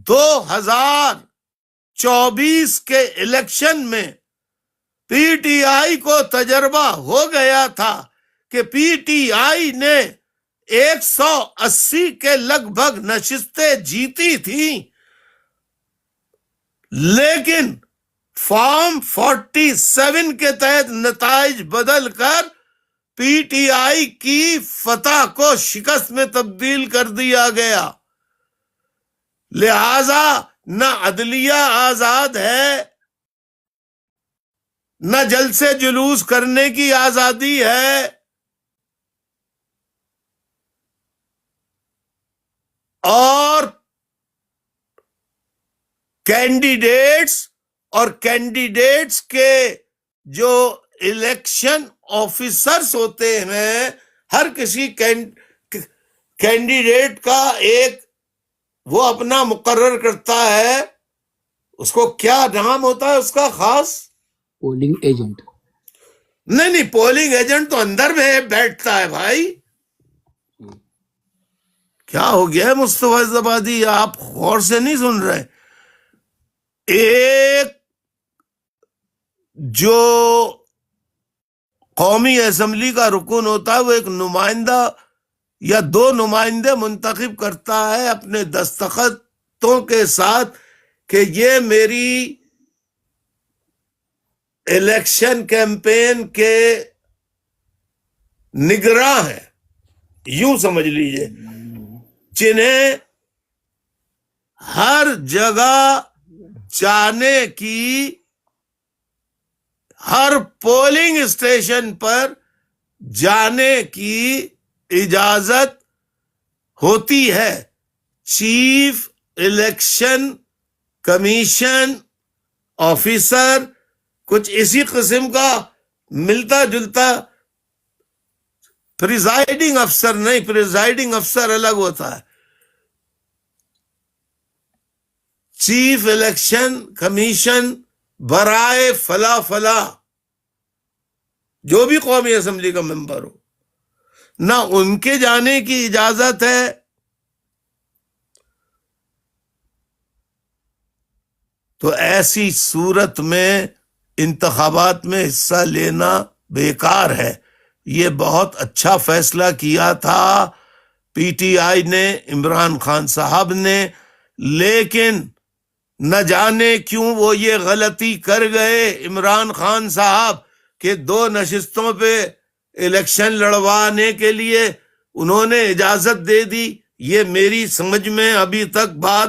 2024 کے الیکشن میں پی ٹی آئی کو تجربہ ہو گیا تھا کہ پی ٹی آئی نے 180 کے لگ بھگ نشستیں جیتی تھیں، لیکن فارم 47 کے تحت نتائج بدل کر پی ٹی آئی کی فتح کو شکست میں تبدیل کر دیا گیا. لہذا نہ عدلیہ آزاد ہے، نہ جلسے جلوس کرنے کی آزادی ہے، اور کینڈیڈیٹس اور کینڈیڈیٹس کے جو الیکشن آفیسرز ہوتے ہیں، ہر کسی کینڈیڈیٹ کا ایک وہ اپنا مقرر کرتا ہے، اس کو کیا نام ہوتا ہے اس کا خاص؟ Polling agent. نہیں، پولنگ ایجنٹ تو اندر میں بیٹھتا ہے بھائی. کیا ہو گیا ہے مصطفیٰ زبادی، آپ غور سے نہیں سن رہے؟ ایک جو قومی اسمبلی کا رکن ہوتا ہے وہ ایک نمائندہ یا 2 نمائندے منتخب کرتا ہے اپنے دستخطوں کے ساتھ کہ یہ میری الیکشن کیمپین کے نگراں ہیں، یوں سمجھ لیجئے، جنہیں ہر جگہ جانے کی، ہر پولنگ اسٹیشن پر جانے کی اجازت ہوتی ہے. چیف الیکشن کمیشن آفیسر کچھ اسی قسم کا ملتا جلتا، پریزائڈنگ افسر نہیں، پریزائڈنگ افسر الگ ہوتا ہے. چیف الیکشن کمیشن برائے فلاں فلاں، جو بھی قومی اسمبلی کا ممبر ہو، نہ ان کے جانے کی اجازت ہے، تو ایسی صورت میں انتخابات میں حصہ لینا بیکار ہے. یہ بہت اچھا فیصلہ کیا تھا پی ٹی آئی نے، عمران خان صاحب نے، لیکن نہ جانے کیوں وہ یہ غلطی کر گئے عمران خان صاحب کہ 2 نشستوں پہ الیکشن لڑوانے کے لیے انہوں نے اجازت دے دی. یہ میری سمجھ میں ابھی تک بات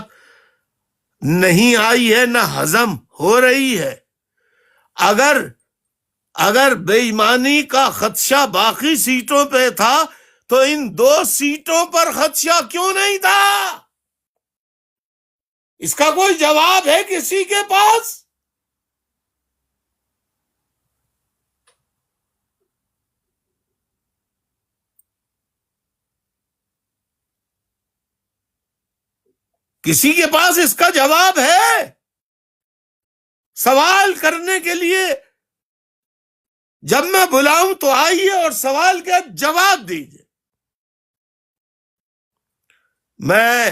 نہیں آئی ہے، نہ ہضم ہو رہی ہے. اگر بے ایمانی کا خدشہ باقی سیٹوں پہ تھا تو ان 2 سیٹوں پر خدشہ کیوں نہیں تھا؟ اس کا کوئی جواب ہے کسی کے پاس؟ کسی کے پاس اس کا جواب ہے؟ سوال کرنے کے لیے جب میں بلاؤں تو آئیے اور سوال کا جواب دیجیے. میں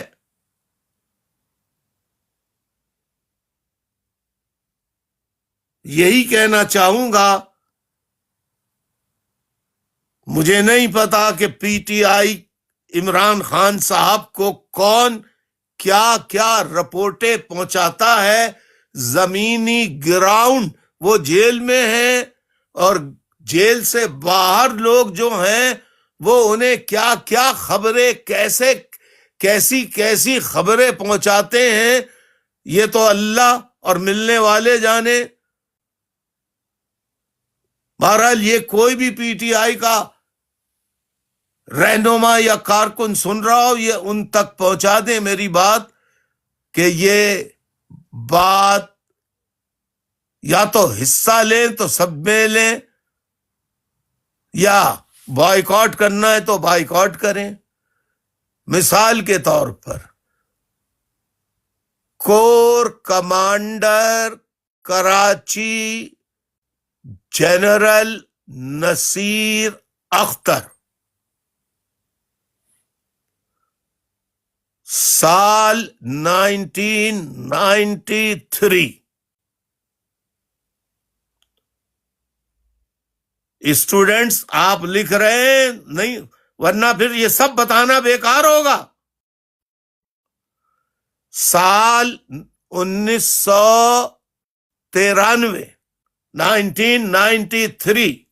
یہی کہنا چاہوں گا، مجھے نہیں پتا کہ پی ٹی آئی عمران خان صاحب کو کون کیا کیا رپورٹیں پہنچاتا ہے. زمینی گراؤنڈ وہ جیل میں ہیں، اور جیل سے باہر لوگ جو ہیں وہ انہیں کیا کیا خبریں، کیسی خبریں پہنچاتے ہیں، یہ تو اللہ اور ملنے والے جانے. بہرحال یہ کوئی بھی پی ٹی آئی کا رہنما یا کارکن سن رہا ہو، یہ ان تک پہنچا دیں میری بات کہ یہ بات یا تو حصہ لیں تو سب میں لیں، یا بائیکاٹ کرنا ہے تو بائیکاٹ کریں. مثال کے طور پر corps commander Karachi general Naseer Akhtar سال 1993، اسٹوڈنٹس آپ لکھ رہے ہیں نہیں، ورنہ پھر یہ سب بتانا بیکار ہوگا. سال 1993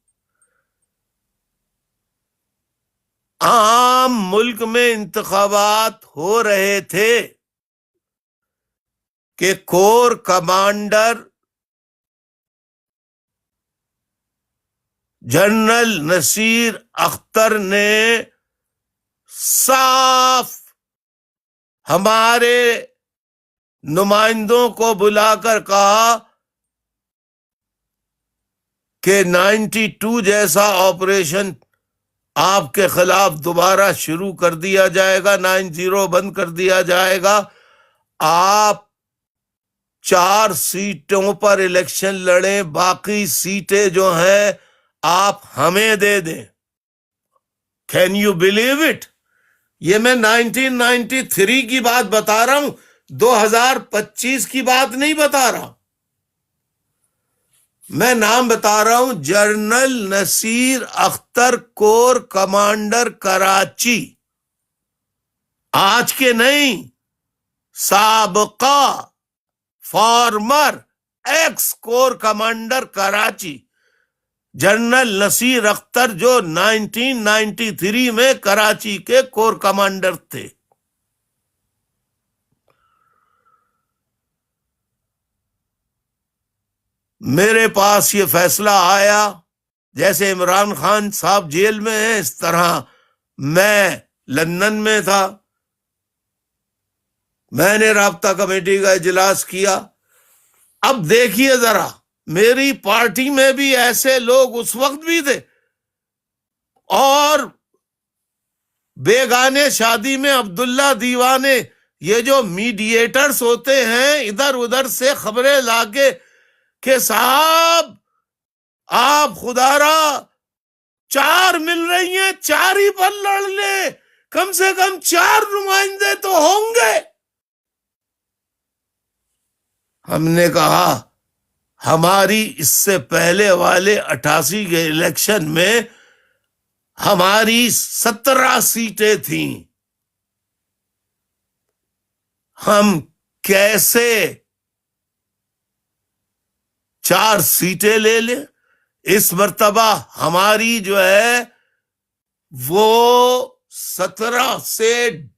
عام ملک میں انتخابات ہو رہے تھے. کہ corps commander general Naseer Akhtar نے صاف ہمارے نمائندوں کو بلا کر کہا کہ 92 جیسا آپریشن آپ کے خلاف دوبارہ شروع کر دیا جائے گا، 90 بند کر دیا جائے گا، آپ 4 سیٹوں پر الیکشن لڑیں، باقی سیٹیں جو ہیں آپ ہمیں دے دیں۔ Can you believe it? یہ میں 1993 کی بات بتا رہا ہوں، 2025 کی بات نہیں بتا رہا۔ میں نام بتا رہا ہوں، general Naseer Akhtar, corps commander Karachi, آج کے نہیں، سابقہ former ex corps commander Karachi, general Naseer Akhtar, جو 1993 میں کراچی کے کور کمانڈر تھے۔ میرے پاس یہ فیصلہ آیا، جیسے عمران خان صاحب جیل میں ہیں اس طرح میں لندن میں تھا۔ میں نے رابطہ کمیٹی کا اجلاس کیا۔ اب دیکھیے ذرا، میری پارٹی میں بھی ایسے لوگ اس وقت بھی تھے، اور بیگانے شادی میں عبداللہ دیوانے، یہ جو میڈییٹرز ہوتے ہیں، ادھر ادھر سے خبریں لا کے کہ صاحب آپ خدا را 4 مل رہی ہیں، 4 ہی پر لڑ لیں، کم سے کم 4 نمائندے تو ہوں گے۔ ہم نے کہا ہماری اس سے پہلے والے 88 کے الیکشن میں ہماری 17 سیٹیں تھیں، ہم کیسے 4 سیٹیں لے لیں؟ اس مرتبہ ہماری جو ہے وہ 17 سے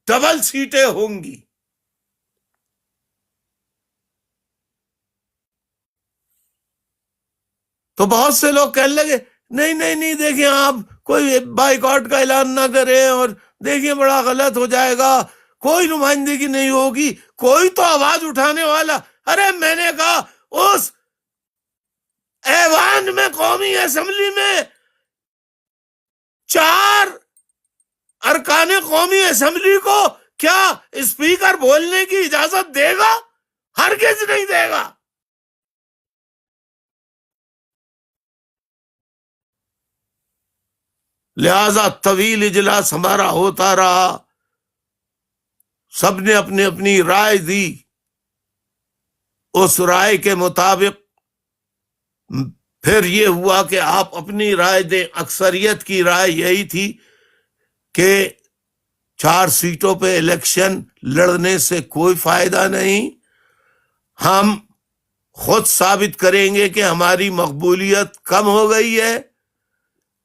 ڈبل سیٹیں ہوں گی۔ تو بہت سے لوگ کہنے لگے نہیں نہیں نہیں، دیکھیں آپ کوئی بائیکاٹ کا اعلان نہ کریں، اور دیکھیں بڑا غلط ہو جائے گا، کوئی نمائندگی نہیں ہوگی، کوئی تو آواز اٹھانے والا۔ ارے میں نے کہا اس ایوان میں، قومی اسمبلی میں 4 ارکان قومی اسمبلی کو کیا اسپیکر بولنے کی اجازت دے گا؟ ہرگز نہیں دے گا۔ لہذا طویل اجلاس ہمارا ہوتا رہا، سب نے اپنی اپنی رائے دی، اس رائے کے مطابق پھر یہ ہوا کہ آپ اپنی رائے دیں۔ اکثریت کی رائے یہی تھی کہ 4 سیٹوں پہ الیکشن لڑنے سے کوئی فائدہ نہیں، ہم خود ثابت کریں گے کہ ہماری مقبولیت کم ہو گئی ہے،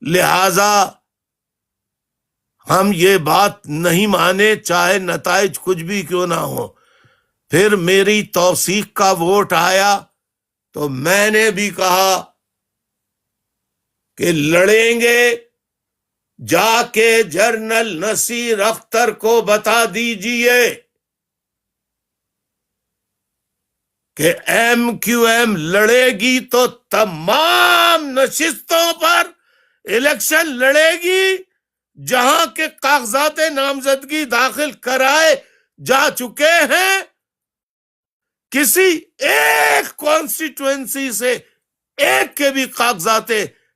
لہذا ہم یہ بات نہیں مانے چاہے نتائج کچھ بھی کیوں نہ ہو۔ پھر میری توثیق کا ووٹ آیا تو میں نے بھی کہا کہ لڑیں گے، جا کے جنرل نصیر اختر کو بتا دیجئے کہ ایم کیو ایم لڑے گی تو تمام نشستوں پر الیکشن لڑے گی جہاں کے کاغذات نامزدگی داخل کرائے جا چکے ہیں۔ کسی ایک کانسٹیٹوئنسی سے ایک کے بھی کاغذات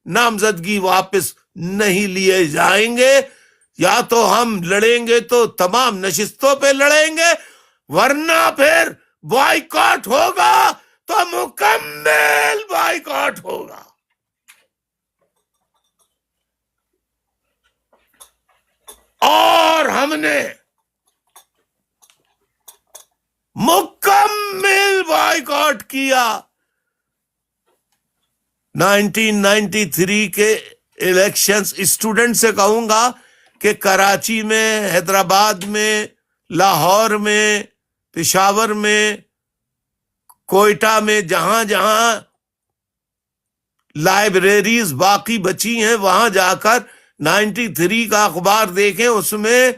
نامزدگی واپس نہیں لیے جائیں گے۔ یا تو ہم لڑیں گے تو تمام نشستوں پہ لڑیں گے، ورنہ پھر بائیکاٹ ہوگا تو مکمل بائیکاٹ ہوگا۔ اور ہم نے مکمل بائیکاٹ کیا۔ 1993 کے الیکشنز اسٹوڈنٹ سے کہوں گا کہ کراچی میں، حیدرآباد میں، لاہور میں، پشاور میں کوئٹہ میں جہاں جہاں لائبریریز باقی بچی ہیں وہاں جا کر 93 کا اخبار دیکھیں، اس میں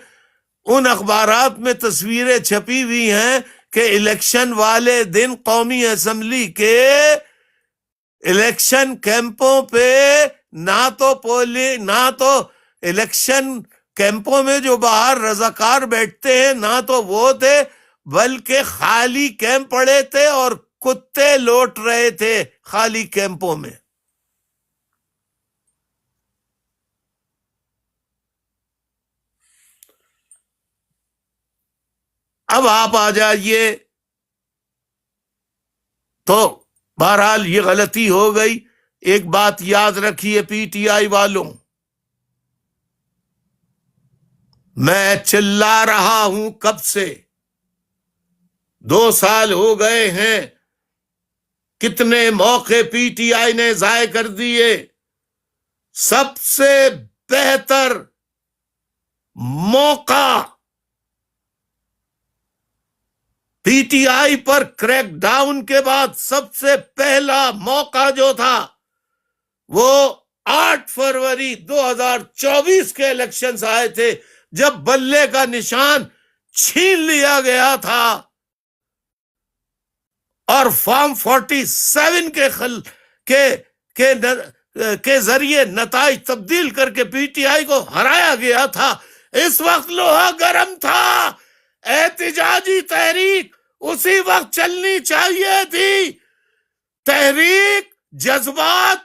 ان اخبارات میں تصویریں چھپی ہوئی ہیں کہ الیکشن والے دن قومی اسمبلی کے الیکشن کیمپوں پہ نہ تو الیکشن کیمپوں میں جو باہر رضاکار بیٹھتے ہیں نہ تو وہ تھے، بلکہ خالی کیمپ پڑے تھے اور کتے لوٹ رہے تھے خالی کیمپوں میں۔ اب آپ آ جائیے، تو بہرحال یہ غلطی ہو گئی۔ ایک بات یاد رکھیے پی ٹی آئی والوں، میں چلا رہا ہوں کب سے، 2 سال ہو گئے ہیں، کتنے موقع پی ٹی آئی نے ضائع کر دیے۔ سب سے بہتر موقع پی ٹی آئی پر کریک ڈاؤن کے بعد سب سے پہلا موقع جو تھا وہ 8 فروری 2024 کے الیکشنز آئے تھے، جب بلے کا نشان چھین لیا گیا تھا اور فارم 47 کے ذریعے نتائج تبدیل کر کے پی ٹی آئی کو ہرایا گیا تھا۔ اس وقت لوہا گرم تھا، احتجاجی تحریک اسی وقت چلنی چاہیے تھی۔ تحریک، جذبات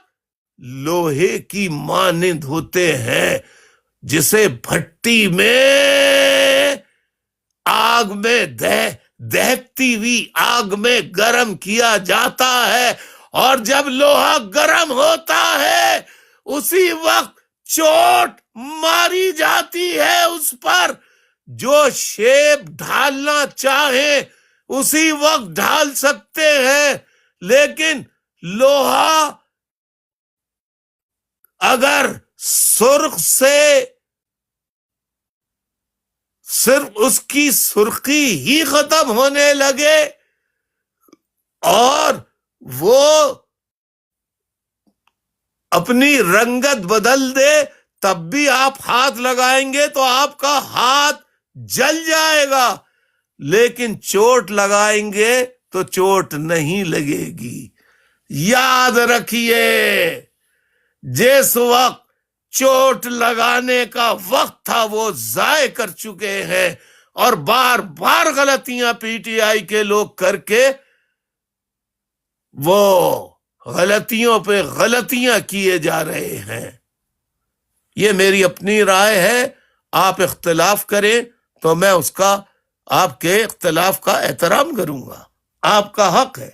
لوہے کی مانند ہوتے ہیں، جسے بھٹی میں آگ میں دہتی ہوئی آگ میں گرم کیا جاتا ہے، اور جب لوہا گرم ہوتا ہے اسی وقت چوٹ ماری جاتی ہے اس پر۔ جو شیپ ڈھالنا چاہیں اسی وقت ڈھال سکتے ہیں، لیکن لوہا اگر سرخ سے صرف اس کی سرخی ہی ختم ہونے لگے اور وہ اپنی رنگت بدل دے، تب بھی آپ ہاتھ لگائیں گے تو آپ کا ہاتھ جل جائے گا، لیکن چوٹ لگائیں گے تو چوٹ نہیں لگے گی۔ یاد رکھیے، جس وقت چوٹ لگانے کا وقت تھا وہ ضائع کر چکے ہیں، اور بار بار غلطیاں پی ٹی آئی کے لوگ کر کے وہ غلطیوں پہ غلطیاں کیے جا رہے ہیں۔ یہ میری اپنی رائے ہے، آپ اختلاف کریں تو میں آپ کے اختلاف کا احترام کروں گا، آپ کا حق ہے۔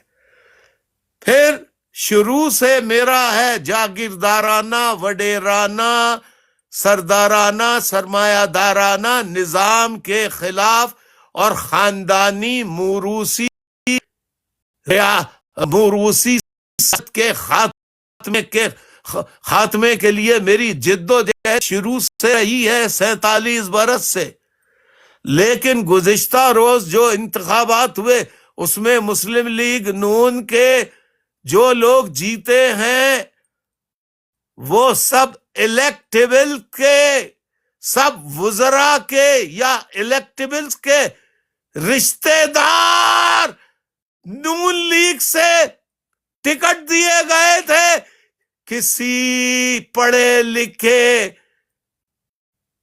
پھر شروع سے میرا ہے جاگیردارانہ، وڈیرانہ، سردارانہ، سرمایہ دارانہ نظام کے خلاف اور خاندانی موروثی کے خاتمے کے لیے میری جد و جہد شروع سے رہی ہے، 47 برس سے۔ لیکن گزشتہ روز جو انتخابات ہوئے اس میں مسلم لیگ نون کے جو لوگ جیتے ہیں وہ سب الیکٹیبل کے، سب وزراء کے یا الیکٹیبلز کے رشتہ دار نون لیگ سے ٹکٹ دیے گئے تھے۔ کسی پڑھے لکھے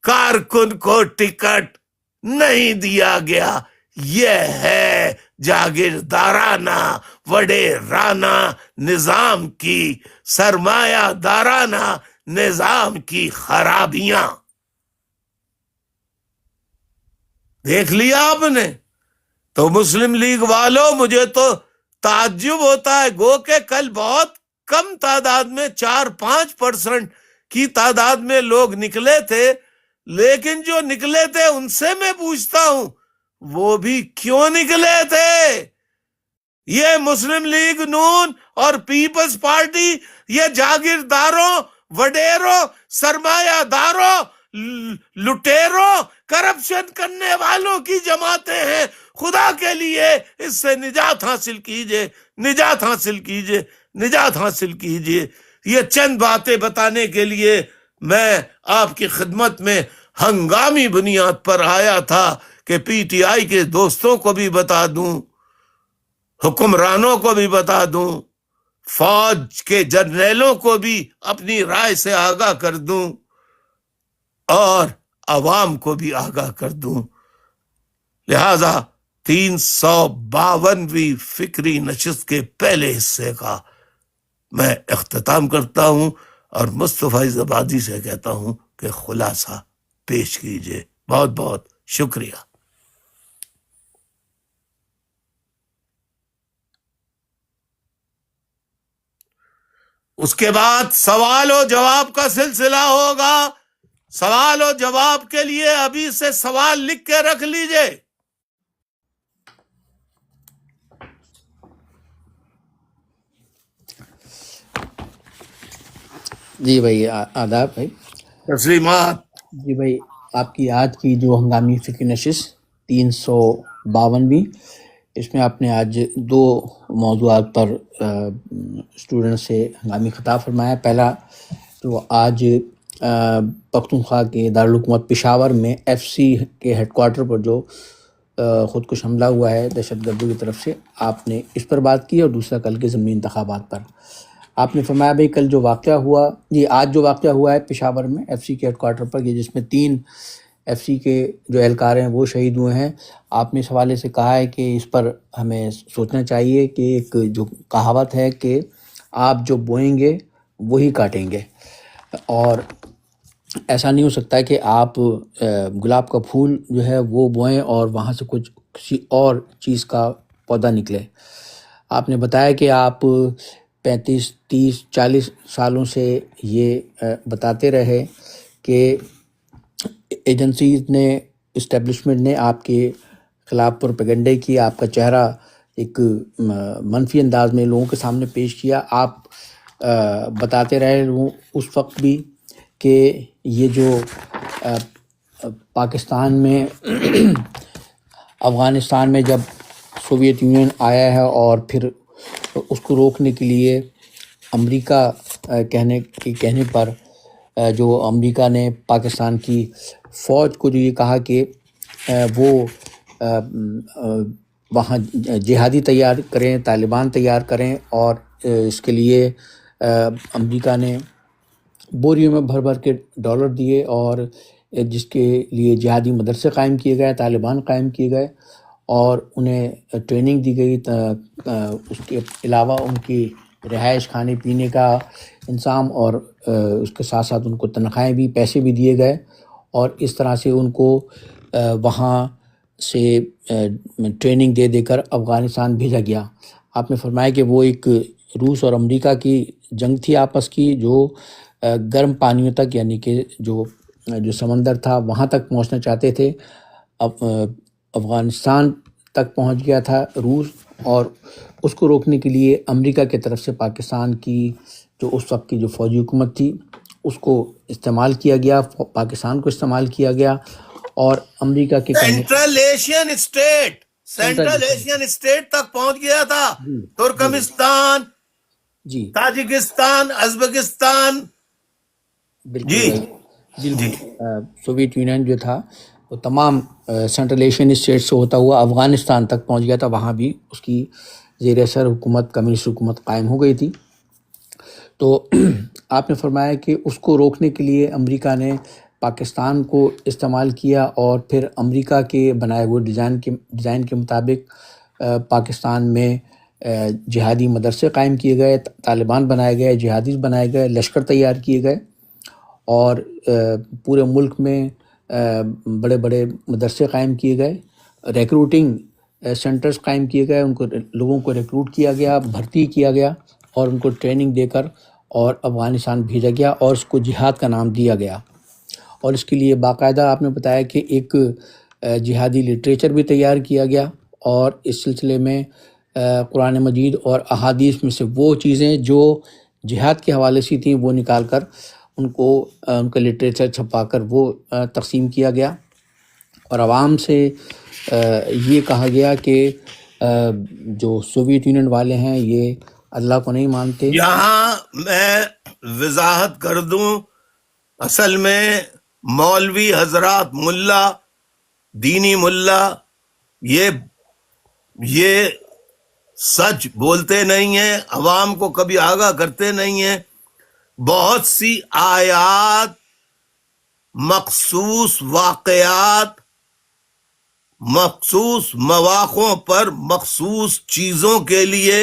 کارکن کو ٹکٹ نہیں دیا گیا۔ یہ ہے جاگیردارانہ، وڈیرانہ نظام کی، سرمایہ دارانہ نظام کی خرابیاں۔ دیکھ لیا آپ نے؟ تو مسلم لیگ والوں، مجھے تو تعجب ہوتا ہے، گو کہ کل بہت کم تعداد میں 4-5% کی تعداد میں لوگ نکلے تھے، لیکن جو نکلے تھے ان سے میں پوچھتا ہوں وہ بھی کیوں نکلے تھے؟ یہ مسلم لیگ نون اور پیپلز پارٹی یہ جاگیرداروں، وڈیروں، سرمایہ داروں لٹیروں کرپشن کرنے والوں کی جماعتیں ہیں. خدا کے لیے اس سے نجات حاصل کیجئے، نجات حاصل کیجئے، نجات حاصل کیجئے. یہ چند باتیں بتانے کے لیے میں آپ کی خدمت میں ہنگامی بنیاد پر آیا تھا کہ پی ٹی آئی کے دوستوں کو بھی بتا دوں، حکمرانوں کو بھی بتا دوں، فوج کے جرنیلوں کو بھی اپنی رائے سے آگاہ کر دوں، اور عوام کو بھی آگاہ کر دوں. لہذا 352ویں فکری نشست کے پہلے حصے کا میں اختتام کرتا ہوں اور مصطفی زبادی سے کہتا ہوں کہ خلاصہ پیش کیجئے. بہت بہت شکریہ. اس کے بعد سوال و جواب کا سلسلہ ہوگا. سوال و جواب کے لیے ابھی سے سوال لکھ کے رکھ لیجئے. جی بھائی، آداب بھائی. تسلیمات. جی بھائی، آپ کی آج کی جو ہنگامی فکری نشست 352ویں، اس میں آپ نے آج دو موضوعات پر اسٹوڈنٹ سے ہنگامی خطاب فرمایا. پہلا تو آج پختونخوا کے دارالحکومت پشاور میں ایف سی کے ہیڈ کوارٹر پر جو خودکش حملہ ہوا ہے دہشت گردوں کی طرف سے، آپ نے اس پر بات کی. اور دوسرا کل کے ضمنی انتخابات پر آپ نے فرمایا بھائی کل جو واقعہ ہوا، آج جو واقعہ ہوا ہے پشاور میں ایف سی کے ہیڈ کوارٹر پر، یہ جس میں 3 ایف سی کے جو اہلکار ہیں وہ شہید ہوئے ہیں، آپ نے اس حوالے سے کہا ہے کہ اس پر ہمیں سوچنا چاہیے کہ ایک جو کہاوت ہے کہ آپ جو بوئیں گے وہی کاٹیں گے، اور ایسا نہیں ہو سکتا کہ آپ گلاب کا پھول جو ہے وہ بوئیں اور وہاں سے کسی اور چیز کا پودا نکلے. آپ نے بتایا کہ آپ 35 30 40 سالوں سے یہ بتاتے رہے کہ ایجنسیز نے، اسٹیبلشمنٹ نے آپ کے خلاف پروپیگنڈے کی، آپ کا چہرہ ایک منفی انداز میں لوگوں کے سامنے پیش کیا. آپ بتاتے رہے اس وقت بھی کہ یہ جو پاکستان میں افغانستان میں جب سوویت یونین آیا ہے اور پھر اس کو روکنے کے لیے امریکہ کہنے پر جو امریکہ نے پاکستان کی فوج کو جو یہ کہا کہ وہ وہاں جہادی تیار کریں، طالبان تیار کریں، اور اس کے لیے امریکہ نے بوریوں میں بھر کے ڈالر دیے، اور جس کے لیے جہادی مدرسے قائم کیے گئے، طالبان قائم کیے گئے، اور انہیں ٹریننگ دی گئی. اس کے علاوہ ان کی رہائش، کھانے پینے کا انتظام، اور اس کے ساتھ ساتھ ان کو تنخواہیں بھی، پیسے بھی دیے گئے، اور اس طرح سے ان کو وہاں سے ٹریننگ دے کر افغانستان بھیجا گیا. آپ نے فرمایا کہ وہ ایک روس اور امریکہ کی جنگ تھی آپس کی، جو گرم پانیوں تک، یعنی کہ جو سمندر تھا وہاں تک پہنچنا چاہتے تھے. افغانستان تک پہنچ گیا تھا روس، اور اس کو روکنے کے لیے امریکہ کی طرف سے پاکستان کی جو اس وقت کی جو فوجی حکومت تھی اس کو استعمال کیا گیا، پاکستان کو استعمال کیا گیا، اور امریکہ کے سینٹرل ایشین اسٹیٹ تک پہنچ گیا تھا. ترکمستان، جی تاجکستان، ازبکستان. بالکل سوویت یونین جو تھا وہ تمام سینٹرل ایشین اسٹیٹ سے ہوتا ہوا افغانستان تک پہنچ گیا تھا. وہاں بھی اس کی زیر اثر حکومت، کمیونسٹ حکومت قائم ہو گئی تھی. تو آپ نے فرمایا کہ اس کو روکنے کے لیے امریکہ نے پاکستان کو استعمال کیا، اور پھر امریکہ کے بنائے ہوئے ڈیزائن کے مطابق پاکستان میں جہادی مدرسے قائم کیے گئے، طالبان بنائے گئے، جہادی بنائے گئے، لشکر تیار کیے گئے، اور پورے ملک میں بڑے بڑے مدرسے قائم کیے گئے، ریکروٹنگ سینٹرز قائم کیے گئے، ان کو لوگوں کو ریکروٹ کیا گیا، بھرتی کیا گیا، اور ان کو ٹریننگ دے کر اور افغانستان بھیجا گیا، اور اس کو جہاد کا نام دیا گیا. اور اس کے لیے باقاعدہ آپ نے بتایا کہ ایک جہادی لٹریچر بھی تیار کیا گیا، اور اس سلسلے میں قرآن مجید اور احادیث میں سے وہ چیزیں جو جہاد کے حوالے سے تھیں وہ نکال کر ان کو ان کا لٹریچر چھپا کر وہ تقسیم کیا گیا، اور عوام سے یہ کہا گیا کہ جو سوویت یونین والے ہیں یہ اللہ کو نہیں مانتے۔ یہاں میں وضاحت کر دوں، اصل میں مولوی حضرات، ملا، دینی ملا، یہ سچ بولتے نہیں ہیں، عوام کو کبھی آگاہ کرتے نہیں ہیں۔ بہت سی آیات، مخصوص واقعات، مخصوص مواقعوں پر مخصوص چیزوں کے لیے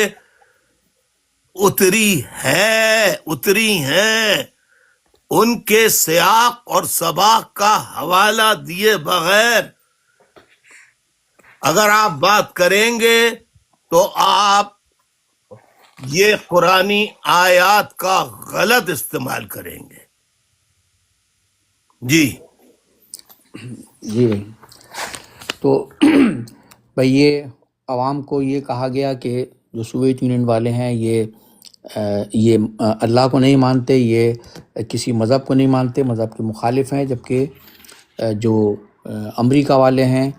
اتری ہیں، ان کے سیاق اور سباق کا حوالہ دیے بغیر اگر آپ بات کریں گے تو آپ یہ قرآنی آیات کا غلط استعمال کریں گے۔ جی بھائی، تو بھائی یہ عوام کو یہ کہا گیا کہ جو سوویت یونین والے ہیں یہ اللہ کو نہیں مانتے، یہ کسی مذہب کو نہیں مانتے، مذہب کے مخالف ہیں، جبکہ جو امریکہ والے ہیں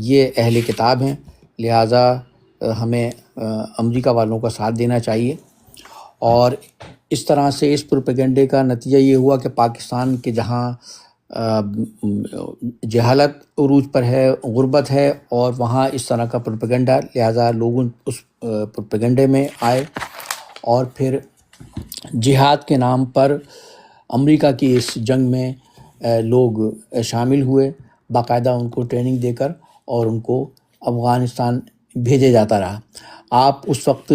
یہ اہل کتاب ہیں، لہٰذا ہمیں امریکہ والوں کا ساتھ دینا چاہیے۔ اور اس طرح سے اس پروپیگنڈے کا نتیجہ یہ ہوا کہ پاکستان کے جہاں جہالت عروج پر ہے، غربت ہے، اور وہاں اس طرح کا پروپیگنڈا، لہٰذا لوگ اس پروپیگنڈے میں آئے، اور پھر جہاد کے نام پر امریکہ کی اس جنگ میں لوگ شامل ہوئے، باقاعدہ ان کو ٹریننگ دے کر، اور ان کو افغانستان بھیجا جاتا رہا۔ آپ اس وقت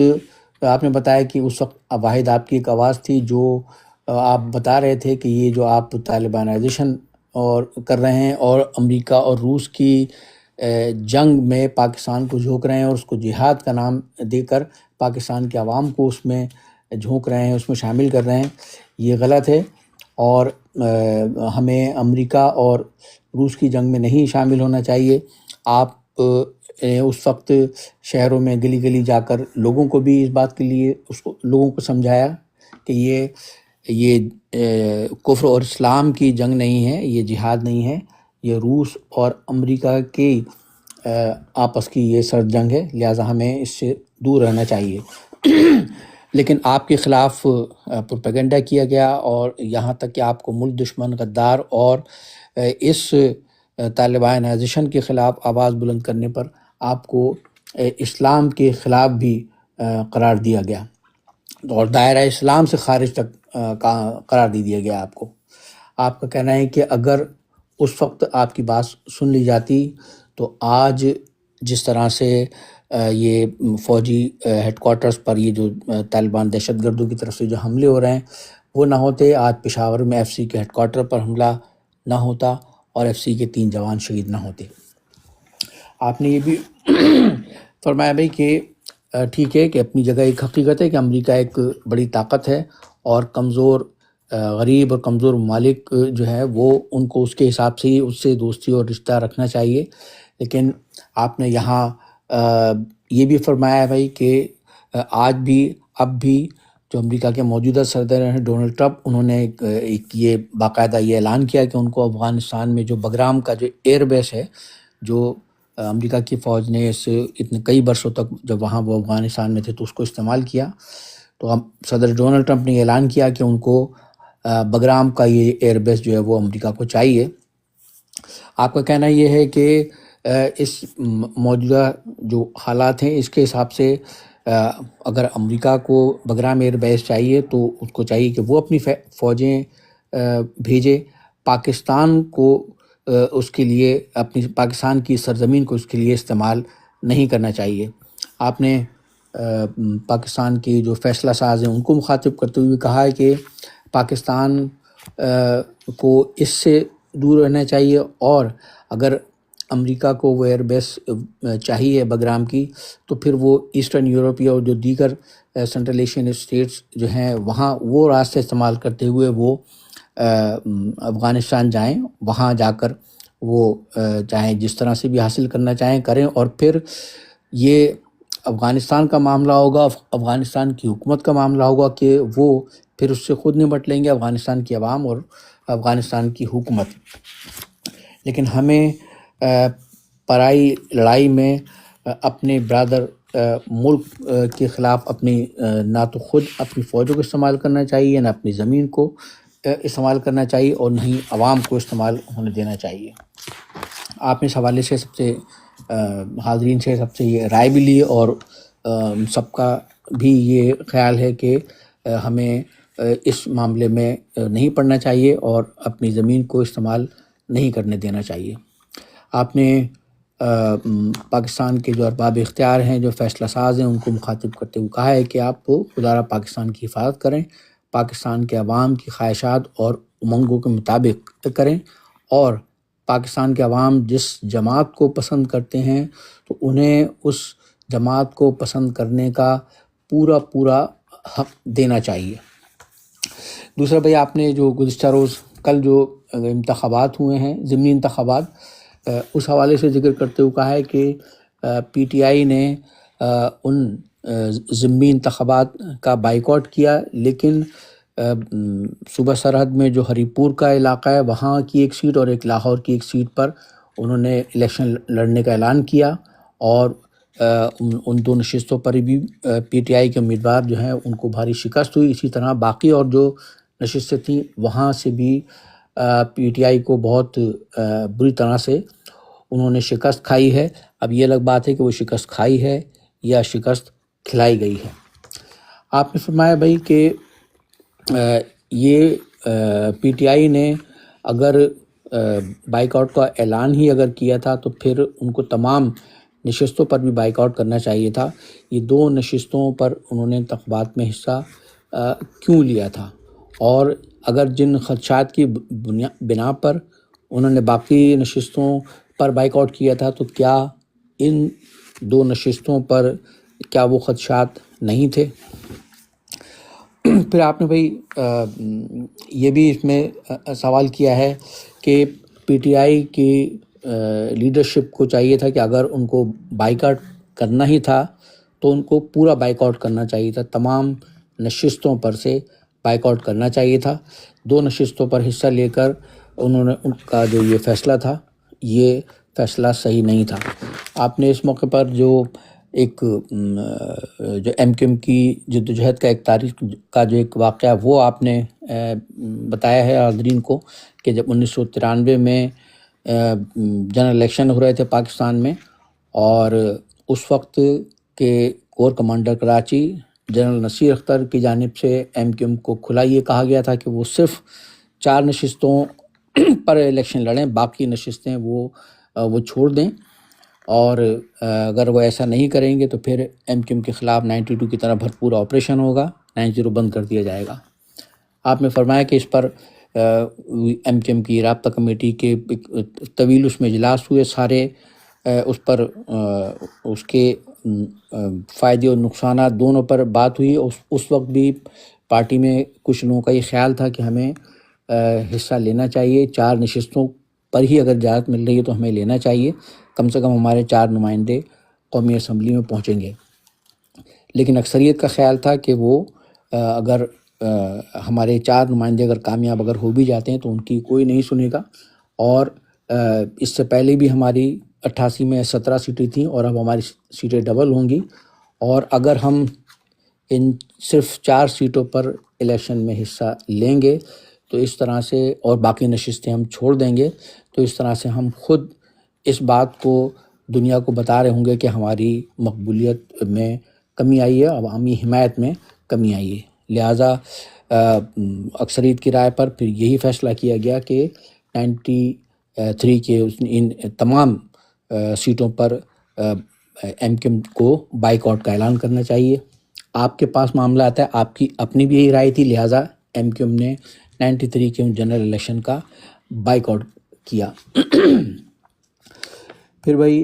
آپ نے بتایا کہ اس وقت واحد آپ کی ایک آواز تھی جو آپ بتا رہے تھے کہ یہ جو آپ طالبانائزیشن اور کر رہے ہیں اور امریکہ اور روس کی جنگ میں پاکستان کو جھونک رہے ہیں، اور اس کو جہاد کا نام دے کر پاکستان کے عوام کو اس میں جھونک رہے ہیں، اس میں شامل کر رہے ہیں، یہ غلط ہے۔ اور ہمیں امریکہ اور روس کی جنگ میں نہیں شامل ہونا چاہیے۔ آپ اس وقت شہروں میں گلی گلی جا کر لوگوں کو بھی اس بات کے لیے لوگوں کو سمجھایا کہ یہ کفر اور اسلام کی جنگ نہیں ہے، یہ جہاد نہیں ہے، یہ روس اور امریکہ کی آپس کی یہ سرد جنگ ہے، لہٰذا ہمیں اس سے دور رہنا چاہیے۔ لیکن آپ کے خلاف پروپیگنڈا کیا گیا، اور یہاں تک کہ آپ کو ملک دشمن، غدار اور اس طالبانائزیشن کے خلاف آواز بلند کرنے پر آپ کو اسلام کے خلاف بھی قرار دیا گیا، اور دائرہ اسلام سے خارج تک قرار دیا گیا آپ کو۔ آپ کا کہنا ہے کہ اگر اس وقت آپ کی بات سن لی جاتی تو آج جس طرح سے یہ فوجی ہیڈ کوارٹرز پر یہ جو طالبان دہشت گردوں کی طرف سے جو حملے ہو رہے ہیں وہ نہ ہوتے، آج پشاور میں ایف سی کے ہیڈ کوارٹر پر حملہ نہ ہوتا، اور ایف سی کے 3 جوان شہید نہ ہوتے۔ آپ نے یہ بھی فرمایا بھائی کہ ٹھیک ہے کہ اپنی جگہ ایک حقیقت ہے کہ امریکہ ایک بڑی طاقت ہے، اور کمزور غریب اور کمزور ممالک جو ہے وہ ان کو اس کے حساب سے ہی اس سے دوستی اور رشتہ رکھنا چاہیے۔ لیکن آپ نے یہاں یہ بھی فرمایا بھائی کہ آج بھی اب بھی جو امریکہ کے موجودہ صدر ہیں ڈونلڈ ٹرمپ، انہوں نے ایک یہ باقاعدہ یہ اعلان کیا کہ ان کو افغانستان میں جو بگرام کا جو ایئر بیس ہے، جو امریکہ کی فوج نے اتنے کئی برسوں تک جب وہاں وہ افغانستان میں تھے تو اس کو استعمال کیا، تو صدر ڈونلڈ ٹرمپ نے یہ اعلان کیا کہ ان کو بگرام کا یہ ایئر بیس جو ہے وہ امریکہ کو چاہیے۔ آپ کا کہنا یہ ہے کہ اس موجودہ جو حالات ہیں اس کے حساب سے اگر امریکہ کو بگرام ایئر بیس چاہیے تو اس کو چاہیے کہ وہ اپنی فوجیں بھیجے، پاکستان کو اس کے لیے اپنی پاکستان کی سرزمین کو اس کے لیے استعمال نہیں کرنا چاہیے۔ آپ نے پاکستان کی جو فیصلہ ساز ہیں ان کو مخاطب کرتے ہوئے کہا ہے کہ پاکستان کو اس سے دور رہنا چاہیے، اور اگر امریکہ کو وہ ایئر بیس چاہیے بگرام کی تو پھر وہ ایسٹرن یورپ اور جو دیگر سینٹرل ایشین اسٹیٹس جو ہیں وہاں وہ راستے استعمال کرتے ہوئے وہ افغانستان جائیں، وہاں جا کر وہ چاہیں جس طرح سے بھی حاصل کرنا چاہیں کریں، اور پھر یہ افغانستان کا معاملہ ہوگا، افغانستان کی حکومت کا معاملہ ہوگا کہ وہ پھر اس سے خود نمٹ لیں گے افغانستان کی عوام اور افغانستان کی حکومت. لیکن ہمیں پرائی لڑائی میں اپنے برادر ملک کے خلاف اپنی نہ تو خود اپنی فوجوں کو استعمال کرنا چاہیے، نہ اپنی زمین کو استعمال کرنا چاہیے، اور نہ ہی عوام کو استعمال ہونے دینا چاہیے. آپ نے اس حوالے سے سب سے حاضرین سے سب سے یہ رائے بھی لی، اور سب کا بھی یہ خیال ہے کہ ہمیں اس معاملے میں نہیں پڑنا چاہیے اور اپنی زمین کو استعمال نہیں کرنے دینا چاہیے. آپ نے پاکستان کے جو ارباب اختیار ہیں، جو فیصلہ ساز ہیں، ان کو مخاطب کرتے ہوئے کہا ہے کہ آپ خدا را پاکستان کی حفاظت کریں، پاکستان کے عوام کی خواہشات اور امنگوں کے مطابق کریں، اور پاکستان کے عوام جس جماعت کو پسند کرتے ہیں تو انہیں اس جماعت کو پسند کرنے کا پورا حق دینا چاہیے. دوسرا بھائی، آپ نے جو گزشتہ روز کل جو انتخابات ہوئے ہیں، ضمنی انتخابات، اس حوالے سے ذکر کرتے ہوئے کہا ہے کہ پی ٹی آئی نے ان ضمنی انتخابات کا بائیکاٹ کیا، لیکن صوبہ سرحد میں جو ہری پور کا علاقہ ہے وہاں کی ایک سیٹ اور ایک لاہور کی ایک سیٹ پر انہوں نے الیکشن لڑنے کا اعلان کیا، اور ان دو نشستوں پر بھی پی ٹی آئی کے امیدوار جو ہیں ان کو بھاری شکست ہوئی. اسی طرح باقی اور جو نشستیں تھیں وہاں سے بھی پی ٹی آئی کو بہت بری طرح سے انہوں نے شکست کھائی ہے. اب یہ الگ بات ہے کہ وہ شکست کھائی ہے یا شکست کھلائی گئی ہے. آپ نے فرمایا بھائی کہ یہ پی ٹی آئی نے اگر بائیک آؤٹ کا اعلان ہی اگر کیا تھا تو پھر ان کو تمام نشستوں پر بھی بائیک آؤٹ کرنا چاہیے تھا. یہ دو نشستوں پر انہوں نے انتخابات میں حصہ کیوں لیا تھا؟ اور اگر جن خدشات کی بنا پر انہوں نے باقی نشستوں پر بائیک آؤٹ کیا تھا تو کیا ان دو نشستوں پر کیا وہ خدشات نہیں تھے؟ پھر آپ نے بھائی یہ بھی اس میں سوال کیا ہے کہ پی ٹی آئی کی لیڈرشپ کو چاہیے تھا کہ اگر ان کو بائیک آؤٹ کرنا ہی تھا تو ان کو پورا بائیک آؤٹ کرنا چاہیے تھا، تمام نشستوں پر سے بائیک آؤٹ کرنا چاہیے تھا. دو نشستوں پر حصہ لے کر انہوں نے ان کا جو یہ فیصلہ تھا یہ فیصلہ صحیح نہیں تھا. آپ نے اس موقع پر جو ایک جو ایم کیو ایم کی جدوجہد کا ایک تاریخ کا جو ایک واقعہ وہ آپ نے بتایا ہے حاضرین کو کہ جب 1993 میں جنرل الیکشن ہو رہے تھے پاکستان میں، اور اس وقت کے corps commander Karachi general Naseer Akhtar کی جانب سے ایم کیو ایم کو کھلا یہ کہا گیا تھا کہ وہ صرف 4 نشستوں پر الیکشن لڑیں، باقی نشستیں وہ چھوڑ دیں، اور اگر وہ ایسا نہیں کریں گے تو پھر ایم کیو ایم کے خلاف 92 کی طرح بھرپور آپریشن ہوگا، 90 بند کر دیا جائے گا. آپ نے فرمایا کہ اس پر ایم کیو ایم کی رابطہ کمیٹی کے طویل اس میں اجلاس ہوئے، سارے اس پر اس کے فائدے اور نقصانات دونوں پر بات ہوئی. اس وقت بھی پارٹی میں کچھ لوگوں کا یہ خیال تھا کہ ہمیں حصہ لینا چاہیے، 4 نشستوں پر ہی اگر اجازت مل رہی ہے تو ہمیں لینا چاہیے، کم سے کم ہمارے 4 نمائندے قومی اسمبلی میں پہنچیں گے. لیکن اکثریت کا خیال تھا کہ وہ اگر ہمارے 4 نمائندے اگر کامیاب اگر ہو بھی جاتے ہیں تو ان کی کوئی نہیں سنے گا، اور اس سے پہلے بھی ہماری 88 میں 17 سیٹیں تھیں اور اب ہماری سیٹیں ڈبل ہوں گی، اور اگر ہم ان صرف 4 سیٹوں پر الیکشن میں حصہ لیں گے تو اس طرح سے، اور باقی نشستیں ہم چھوڑ دیں گے تو اس طرح سے ہم خود اس بات کو دنیا کو بتا رہے ہوں گے کہ ہماری مقبولیت میں کمی آئی ہے، عوامی حمایت میں کمی آئی ہے. لہٰذا اکثریت کی رائے پر پھر یہی فیصلہ کیا گیا کہ 93 کے ان تمام سیٹوں پر ایم کیو ایم کو بائیک آؤٹ کا اعلان کرنا چاہیے. آپ کے پاس معاملہ آتا ہے، آپ کی اپنی بھی یہی رائے تھی، لہٰذا ایم کیو ایم نے 93 کے جنرل الیکشن کا بائیک آؤٹ کیا. پھر بھائی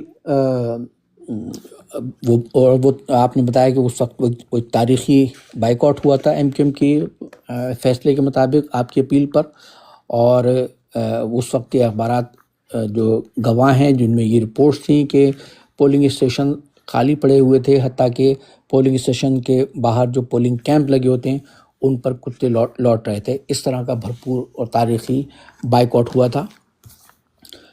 وہ آپ نے بتایا کہ اس وقت وہ تاریخی بائیک آؤٹ ہوا تھا ایم کیو ایم کی فیصلے کے مطابق آپ کی اپیل پر، اور اس وقت کے اخبارات جو گواہ ہیں جن میں یہ رپورٹس تھیں کہ پولنگ اسٹیشن خالی پڑے ہوئے تھے، حتیٰ کہ پولنگ اسٹیشن کے باہر جو پولنگ کیمپ لگے ہوتے ہیں ان پر کتے لوٹ رہے تھے. اس طرح کا بھرپور اور تاریخی بائیکاٹ ہوا تھا،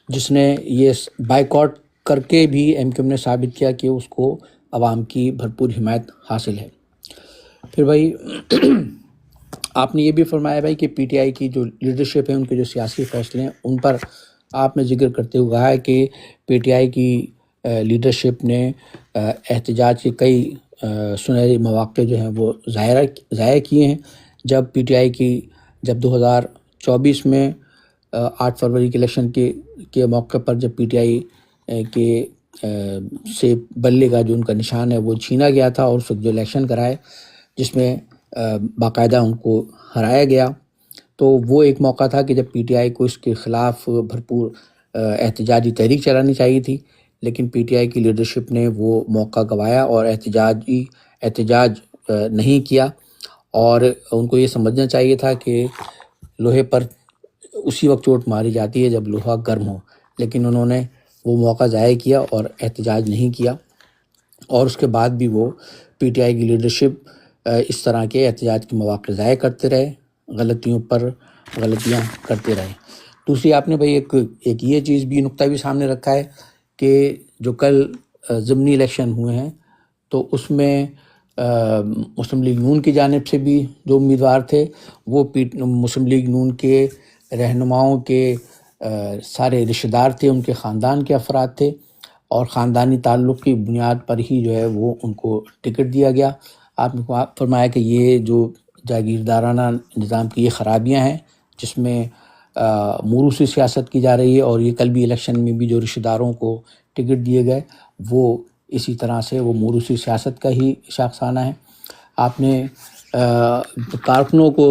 جس نے یہ بائیکاٹ کر کے بھی ایم کیو ایم نے ثابت کیا کہ اس کو عوام کی بھرپور حمایت حاصل ہے. پھر بھائی آپ نے یہ بھی فرمایا بھائی کہ پی ٹی آئی کی جو لیڈرشپ ہے، ان کے جو سیاسی فیصلے ہیں، ان پر آپ نے ذکر کرتے ہوئے کہا ہے کہ پی ٹی آئی کی لیڈرشپ نے احتجاج کے کئی سنہری مواقع جو ہیں وہ ضائع کیے ہیں. جب پی ٹی آئی کی جب 2024 میں 8 فروری کے الیکشن کے موقع پر جب پی ٹی آئی کے سے بلے کا جو ان کا نشان ہے وہ چھینا گیا تھا، اور اس وقت جو الیکشن کرائے جس میں باقاعدہ ان کو ہرایا گیا، تو وہ ایک موقع تھا کہ جب پی ٹی آئی کو اس کے خلاف بھرپور احتجاجی تحریک چلانی چاہیے تھی، لیکن پی ٹی آئی کی لیڈرشپ نے وہ موقع گنوایا اور احتجاج نہیں کیا. اور ان کو یہ سمجھنا چاہیے تھا کہ لوہے پر اسی وقت چوٹ ماری جاتی ہے جب لوہا گرم ہو، لیکن انہوں نے وہ موقع ضائع کیا اور احتجاج نہیں کیا. اور اس کے بعد بھی وہ پی ٹی آئی کی لیڈرشپ اس طرح کے احتجاج کے مواقع ضائع کرتے رہے، غلطیوں پر غلطیاں کرتے رہے. دوسری آپ نے بھائی ایک یہ چیز بھی نقطہ بھی سامنے رکھا ہے کہ جو کل ضمنی الیکشن ہوئے ہیں تو اس میں مسلم لیگ نون کی جانب سے بھی جو امیدوار تھے وہ مسلم لیگ نون کے رہنماؤں کے سارے رشتہ دار تھے، ان کے خاندان کے افراد تھے، اور خاندانی تعلق کی بنیاد پر ہی جو ہے وہ ان کو ٹکٹ دیا گیا. آپ نے فرمایا کہ یہ جو جاگیردارانہ نظام کی یہ خرابیاں ہیں جس میں موروثی سیاست کی جا رہی ہے، اور یہ کل بھی الیکشن میں بھی جو رشتہ داروں کو ٹکٹ دیے گئے وہ اسی طرح سے وہ موروثی سیاست کا ہی شاخسانہ ہے. آپ نے کارکنوں کو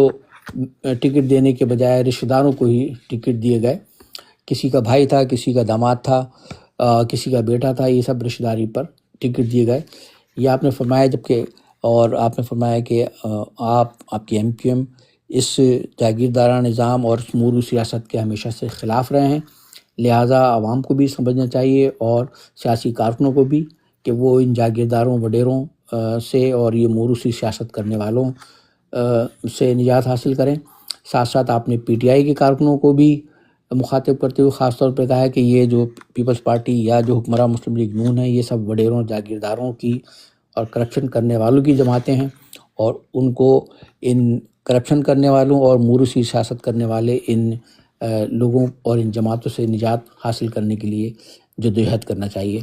ٹکٹ دینے کے بجائے رشتہ داروں کو ہی ٹکٹ دیے گئے. کسی کا بھائی تھا، کسی کا داماد تھا، کسی کا بیٹا تھا، یہ سب رشتہ داری پر ٹکٹ دیے گئے. یہ آپ نے فرمایا جبکہ اور آپ نے فرمایا کہ آپ کی ایم کیو ایم اس جاگیردارانہ نظام اور اس موروثی سیاست کے ہمیشہ سے خلاف رہے ہیں. لہٰذا عوام کو بھی سمجھنا چاہیے اور سیاسی کارکنوں کو بھی کہ وہ ان جاگیرداروں وڈیروں سے اور یہ موروثی سیاست کرنے والوں سے نجات حاصل کریں. ساتھ ساتھ آپ نے پی ٹی آئی کے کارکنوں کو بھی مخاطب کرتے ہوئے خاص طور پہ کہا ہے کہ یہ جو پیپلز پارٹی یا جو حکمراں مسلم لیگ نون ہے، یہ سب وڈیروں، جاگیرداروں کی اور کرپشن کرنے والوں کی جماعتیں ہیں، اور ان کو ان کرپشن کرنے والوں اور موروثی سیاست کرنے والے ان لوگوں اور ان جماعتوں سے نجات حاصل کرنے کے لیے جدوجہد کرنا چاہیے.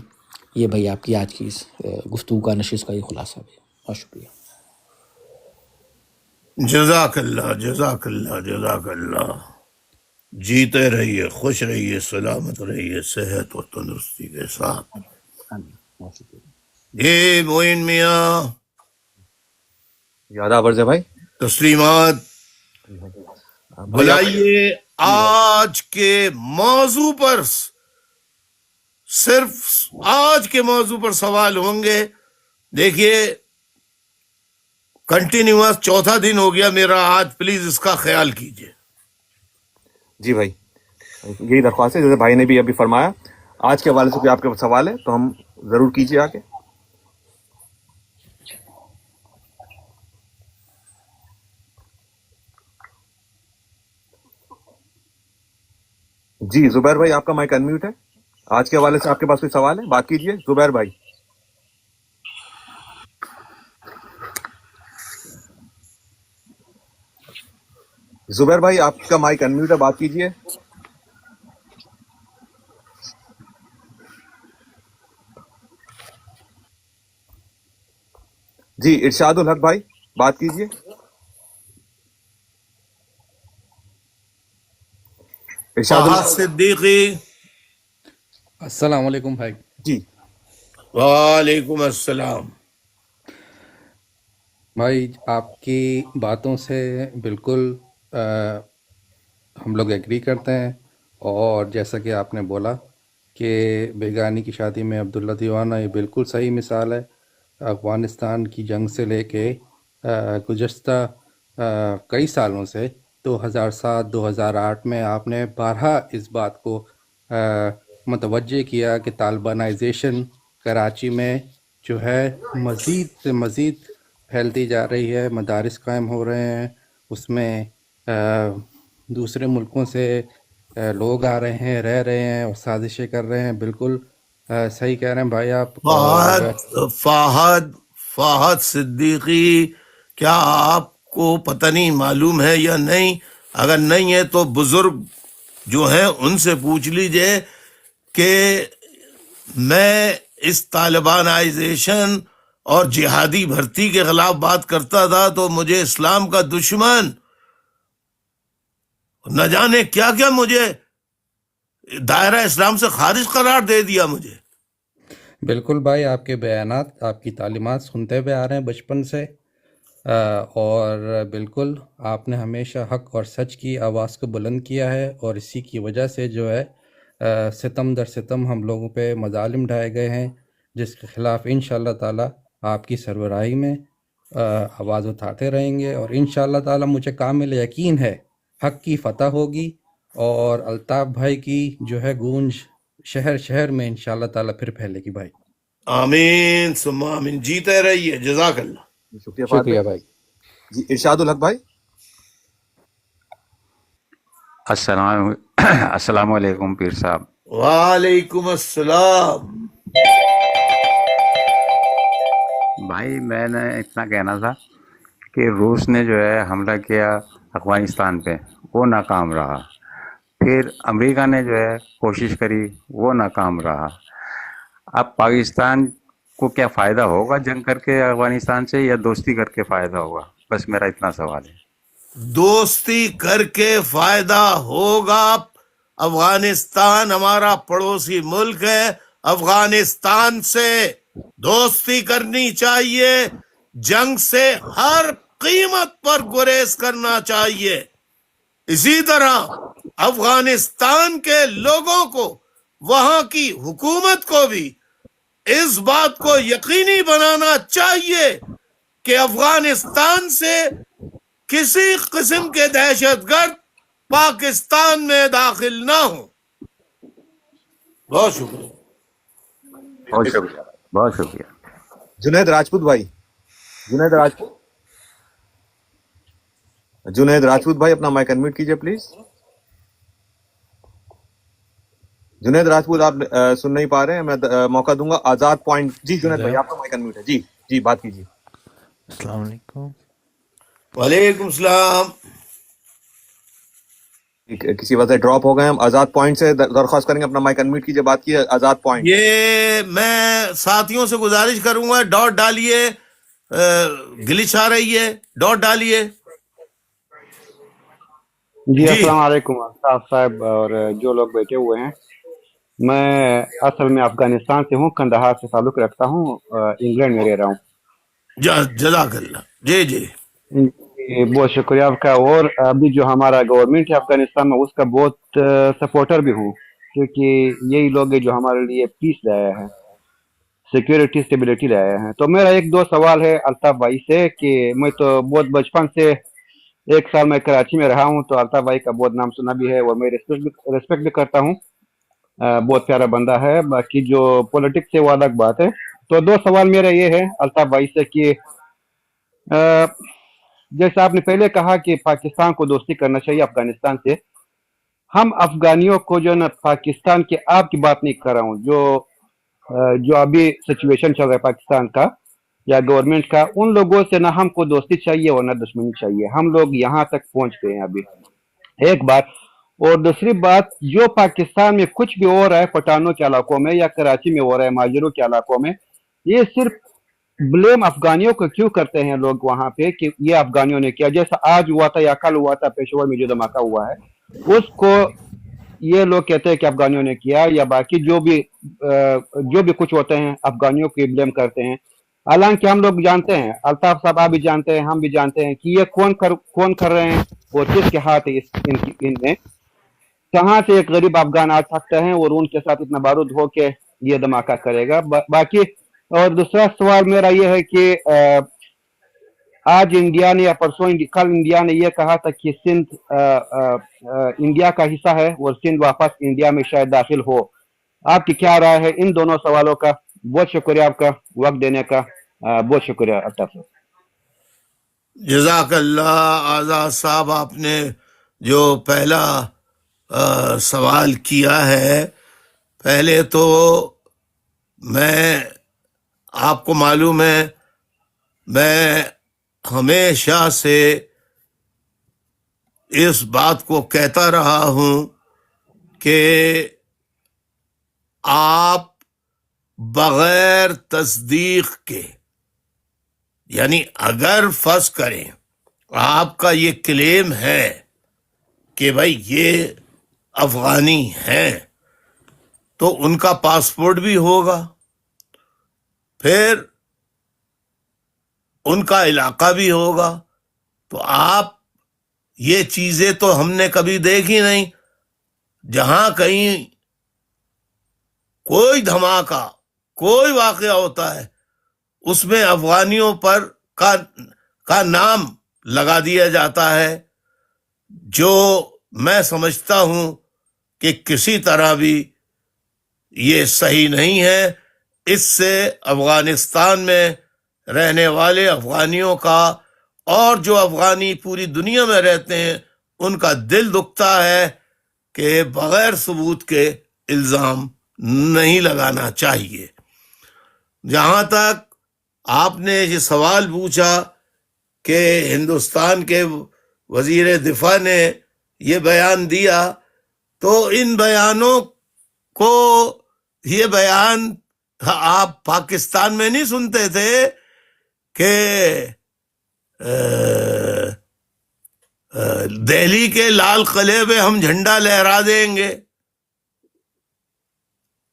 یہ بھائی آپ کی آج کی اس گفتگو کا نشست کا یہ خلاصہ ہے. بہت شکریہ. جزاک اللہ، جزاک اللہ، جزاک اللہ. جیتے رہیے، خوش رہیے، سلامت رہیے، صحت و تندرستی کے ساتھ. بہت شکریہ. یہ معین میاں یاد آور سے بھائی تسلیمات بلائیے. آج کے موضوع پر صرف آج کے موضوع پر سوال ہوں گے. دیکھیے کنٹینیوس چوتھا دن ہو گیا میرا آج، پلیز اس کا خیال کیجیے. جی بھائی، یہی درخواست ہے جیسے بھائی نے بھی ابھی فرمایا. آج کے حوالے سے کوئی آپ کے سوال ہے تو ہم ضرور کیجیے آگے. جی زبیر بھائی، آپ کا مائک انمیوٹ ہے. آج کے حوالے سے آپ کے پاس کوئی سوال ہے؟ بات کیجیے زبیر بھائی. زبیر بھائی آپ کا مائک انمیوٹ ہے، بات کیجیے. جی ارشاد الحق بھائی بات کیجیے. ارشاد فہد الحق صدیقی. السلام علیکم بھائی. جی وعلیکم السلام. بھائی آپ کی باتوں سے بالکل ہم لوگ ایگری کرتے ہیں، اور جیسا کہ آپ نے بولا کہ بیگانی کی شادی میں عبداللہ دیوانہ، یہ بالکل صحیح مثال ہے. افغانستان کی جنگ سے لے کے گزشتہ کئی سالوں سے 2007 2008 میں آپ نے بارہا اس بات کو متوجہ کیا کہ طالبانائزیشن کراچی میں جو ہے مزید سے مزید پھیلتی جا رہی ہے، مدارس قائم ہو رہے ہیں، اس میں دوسرے ملکوں سے لوگ آ رہے ہیں، رہ رہے ہیں اور سازشیں کر رہے ہیں. بالکل صحیح کہہ رہے ہیں بھائی آپ. اور فہد صدیقی، کیا آپ کو پتہ نہیں معلوم ہے یا نہیں؟ اگر نہیں ہے تو بزرگ جو ہیں ان سے پوچھ لیجئے کہ میں اس طالبانائزیشن اور جہادی بھرتی کے خلاف بات کرتا تھا تو مجھے اسلام کا دشمن نہ جانے کیا کیا مجھے دائرہ اسلام سے خارج قرار دے دیا مجھے. بالکل بھائی، آپ کے بیانات، آپ کی تعلیمات سنتے ہوئے آ رہے ہیں بچپن سے، اور بالکل آپ نے ہمیشہ حق اور سچ کی آواز کو بلند کیا ہے، اور اسی کی وجہ سے جو ہے ستم در ستم ہم لوگوں پہ مظالم ڈھائے گئے ہیں، جس کے خلاف انشاءاللہ تعالی آپ کی سربراہی میں آواز اٹھاتے رہیں گے، اور انشاءاللہ تعالی مجھے کامل یقین ہے حق کی فتح ہوگی، اور الطاف بھائی کی جو ہے گونج شہر شہر میں انشاءاللہ تعالی پھر پھیلے گی بھائی. آمین ثم آمین. جیتے رہیے. جزاک اللہ. شکریہ فہد شکریہ بھائی. بھائی. جی ارشاد الحق بھائی. السلام علیکم پیر صاحب. وعلیکم السلام. بھائی میں نے اتنا کہنا تھا کہ روس نے جو ہے حملہ کیا افغانستان پہ، وہ ناکام رہا. پھر امریکہ نے جو ہے کوشش کری، وہ ناکام رہا. اب پاکستان کو کیا فائدہ ہوگا جنگ کر کے افغانستان سے، یا دوستی کر کے فائدہ ہوگا؟ بس میرا اتنا سوال ہے. دوستی کر کے فائدہ ہوگا. افغانستان ہمارا پڑوسی ملک ہے، افغانستان سے دوستی کرنی چاہیے، جنگ سے ہر قیمت پر گریز کرنا چاہیے. اسی طرح افغانستان کے لوگوں کو، وہاں کی حکومت کو بھی اس بات کو یقینی بنانا چاہیے کہ افغانستان سے کسی قسم کے دہشت گرد پاکستان میں داخل نہ ہوں. بہت شکریہ. بہت شکریہ، بہت شکریہ. جنید راجپوت بھائی. جنید راجپوت بھائی اپنا مائک انمیوٹ کیجئے پلیز. جنید راجپوت آپ سن نہیں پا رہے ہیں، میں موقع دوں گا آزاد پوائنٹ. جی جنید بھائی آپ کا مائک انمیوٹ ہے. جی بات کیجیے. السلام علیکم. وعلیکم السلام. کسی وجہ سے ڈراپ ہو گئے. ہم آزاد پوائنٹ سے درخواست کریں گے اپنا مائک انمیوٹ کیجیے، بات کیے. آزاد پوائنٹ. یہ میں ساتھیوں سے گزارش کروں گا، ڈاٹ ڈالیے. گلچ آ رہی ہے، ڈاٹ ڈالیے. جی السلام علیکم الطاف صاحب اور جو لوگ بیٹھے ہوئے ہیں. میں اصل میں افغانستان سے ہوں، کندہار سے تعلق رکھتا ہوں، انگلینڈ میں رہ رہا ہوں. جزاک اللہ. جی بہت شکریہ آپ کا. اور ابھی جو ہمارا گورنمنٹ ہے افغانستان میں، اس کا بہت سپورٹر بھی ہوں، کیونکہ یہی لوگ ہیں جو ہمارے لیے پیس لایا ہے، سیکیورٹی اسٹیبلٹی لایا ہے. تو میرا ایک دو سوال ہے الطاف بھائی سے کہ میں تو بہت بچپن سے 1 سال میں کراچی میں رہا ہوں، تو الطاف بھائی کا بہت نام سنا بھی ہے اور میں ریسپیکٹ بھی کرتا ہوں. بہت پیارا بندہ ہے. باقی جو پولیٹکس ہے وہ الگ بات ہے. تو 2 سوال میرا یہ ہے الطاف بھائی سے کہ جیسا آپ نے پہلے کہا کہ پاکستان کو دوستی کرنا چاہیے افغانستان سے. ہم افغانیوں کو جو نا پاکستان کے، آپ کی بات نہیں کر رہا ہوں، جو ابھی سچویشن چل رہا ہے پاکستان کا یا گورنمنٹ کا، ان لوگوں سے نہ ہم کو دوستی چاہیے اور نہ دشمنی چاہیے. ہم لوگ یہاں تک پہنچ گئے ہیں ابھی، ایک بات. اور دوسری بات، جو پاکستان میں کچھ بھی ہو رہا ہے پٹھانوں کے علاقوں میں یا کراچی میں ہو رہا ہے مہاجروں کے علاقوں میں، یہ صرف بلیم افغانیوں کو کیوں کرتے ہیں لوگ وہاں پہ کہ یہ افغانیوں نے کیا. جیسا آج ہوا تھا یا کل ہوا تھا پشاور میں جو دھماکہ ہوا ہے، اس کو یہ لوگ کہتے ہیں کہ افغانیوں نے کیا، یا باقی جو بھی کچھ ہوتے ہیں افغانیوں کو بلیم کرتے ہیں. حالانکہ ہم لوگ جانتے ہیں، الطاف صاحب آپ بھی جانتے ہیں، ہم بھی جانتے ہیں کہ یہ کون کر رہے ہیں اور کس کے ہاتھ ہے ان میں. کہاں سے ایک غریب افغان آ سکتا ہے اور ان کے ساتھ اتنا بارود ہو کے یہ دھماکہ کرے گا. باقی اور دوسرا سوال میرا یہ ہے کہ آج انڈیا نے یا پرسوں کل انڈیا نے یہ کہا تھا کہ سندھ انڈیا کا حصہ ہے اور سندھ واپس انڈیا میں شاید داخل ہو. آپ کی کیا رائے ہے ان دونوں سوالوں کا؟ بہت شکریہ آپ کا وقت دینے کا. بہت شکریہ الطاف صاحب. جزاک اللہ آزاد صاحب، آپ نے جو پہلا سوال کیا ہے، پہلے تو میں آپ کو معلوم ہے میں ہمیشہ سے اس بات کو کہتا رہا ہوں کہ آپ بغیر تصدیق کے، یعنی اگر فرض کریں آپ کا یہ کلیم ہے کہ بھائی یہ افغانی ہیں، تو ان کا پاسپورٹ بھی ہوگا، پھر ان کا علاقہ بھی ہوگا، تو آپ یہ چیزیں تو ہم نے کبھی دیکھی نہیں۔ جہاں کہیں کوئی دھماکہ، کوئی واقعہ ہوتا ہے، اس میں افغانیوں پر کا نام لگا دیا جاتا ہے، جو میں سمجھتا ہوں کہ کسی طرح بھی یہ صحیح نہیں ہے۔ اس سے افغانستان میں رہنے والے افغانیوں کا اور جو افغانی پوری دنیا میں رہتے ہیں ان کا دل دکھتا ہے کہ بغیر ثبوت کے الزام نہیں لگانا چاہیے۔ جہاں تک آپ نے یہ سوال پوچھا کہ ہندوستان کے وزیر دفاع نے یہ بیان دیا، تو ان بیانوں کو، یہ بیان آپ پاکستان میں نہیں سنتے تھے کہ دہلی کے لال قلعے پہ ہم جھنڈا لہرا دیں گے،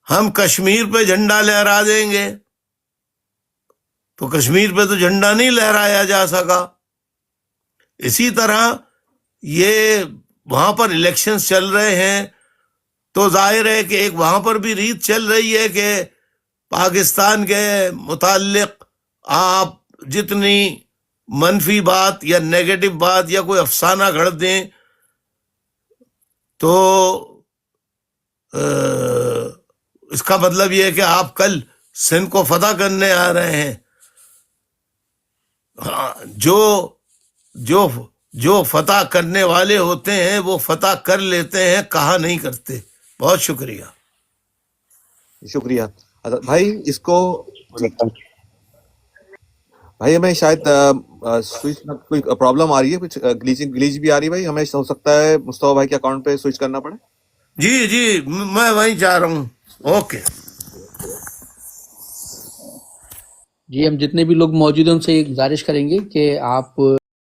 ہم کشمیر پہ جھنڈا لہرا دیں گے، تو کشمیر پہ تو جھنڈا نہیں لہرایا جا سکا۔ اسی طرح یہ وہاں پر الیکشنز چل رہے ہیں، تو ظاہر ہے کہ ایک وہاں پر بھی ریت چل رہی ہے کہ پاکستان کے متعلق آپ جتنی منفی بات یا نیگیٹو بات یا کوئی افسانہ گھڑ دیں، تو اس کا مطلب یہ ہے کہ آپ کل سندھ کو فتح کرنے آ رہے ہیں۔ ہاں، جو فتح کرنے والے ہوتے ہیں وہ فتح کر لیتے ہیں، کہا نہیں کرتے۔ بہت شکریہ۔ شکریہ بھائی۔ اس کو بھائی ہمیں شاید سوئچ میں کوئی پرابلم آ رہی ہے، کچھ گلیچ بھی آ رہی ہے بھائی، ہمیں ہو سکتا ہے مصطفیٰ بھائی کے اکاؤنٹ پہ سوئچ کرنا پڑے۔ جی میں وہیں جا رہا ہوں۔ اوکے جی، ہم جتنے بھی لوگ موجود ہیں ان سے یہ گزارش کریں گے کہ آپ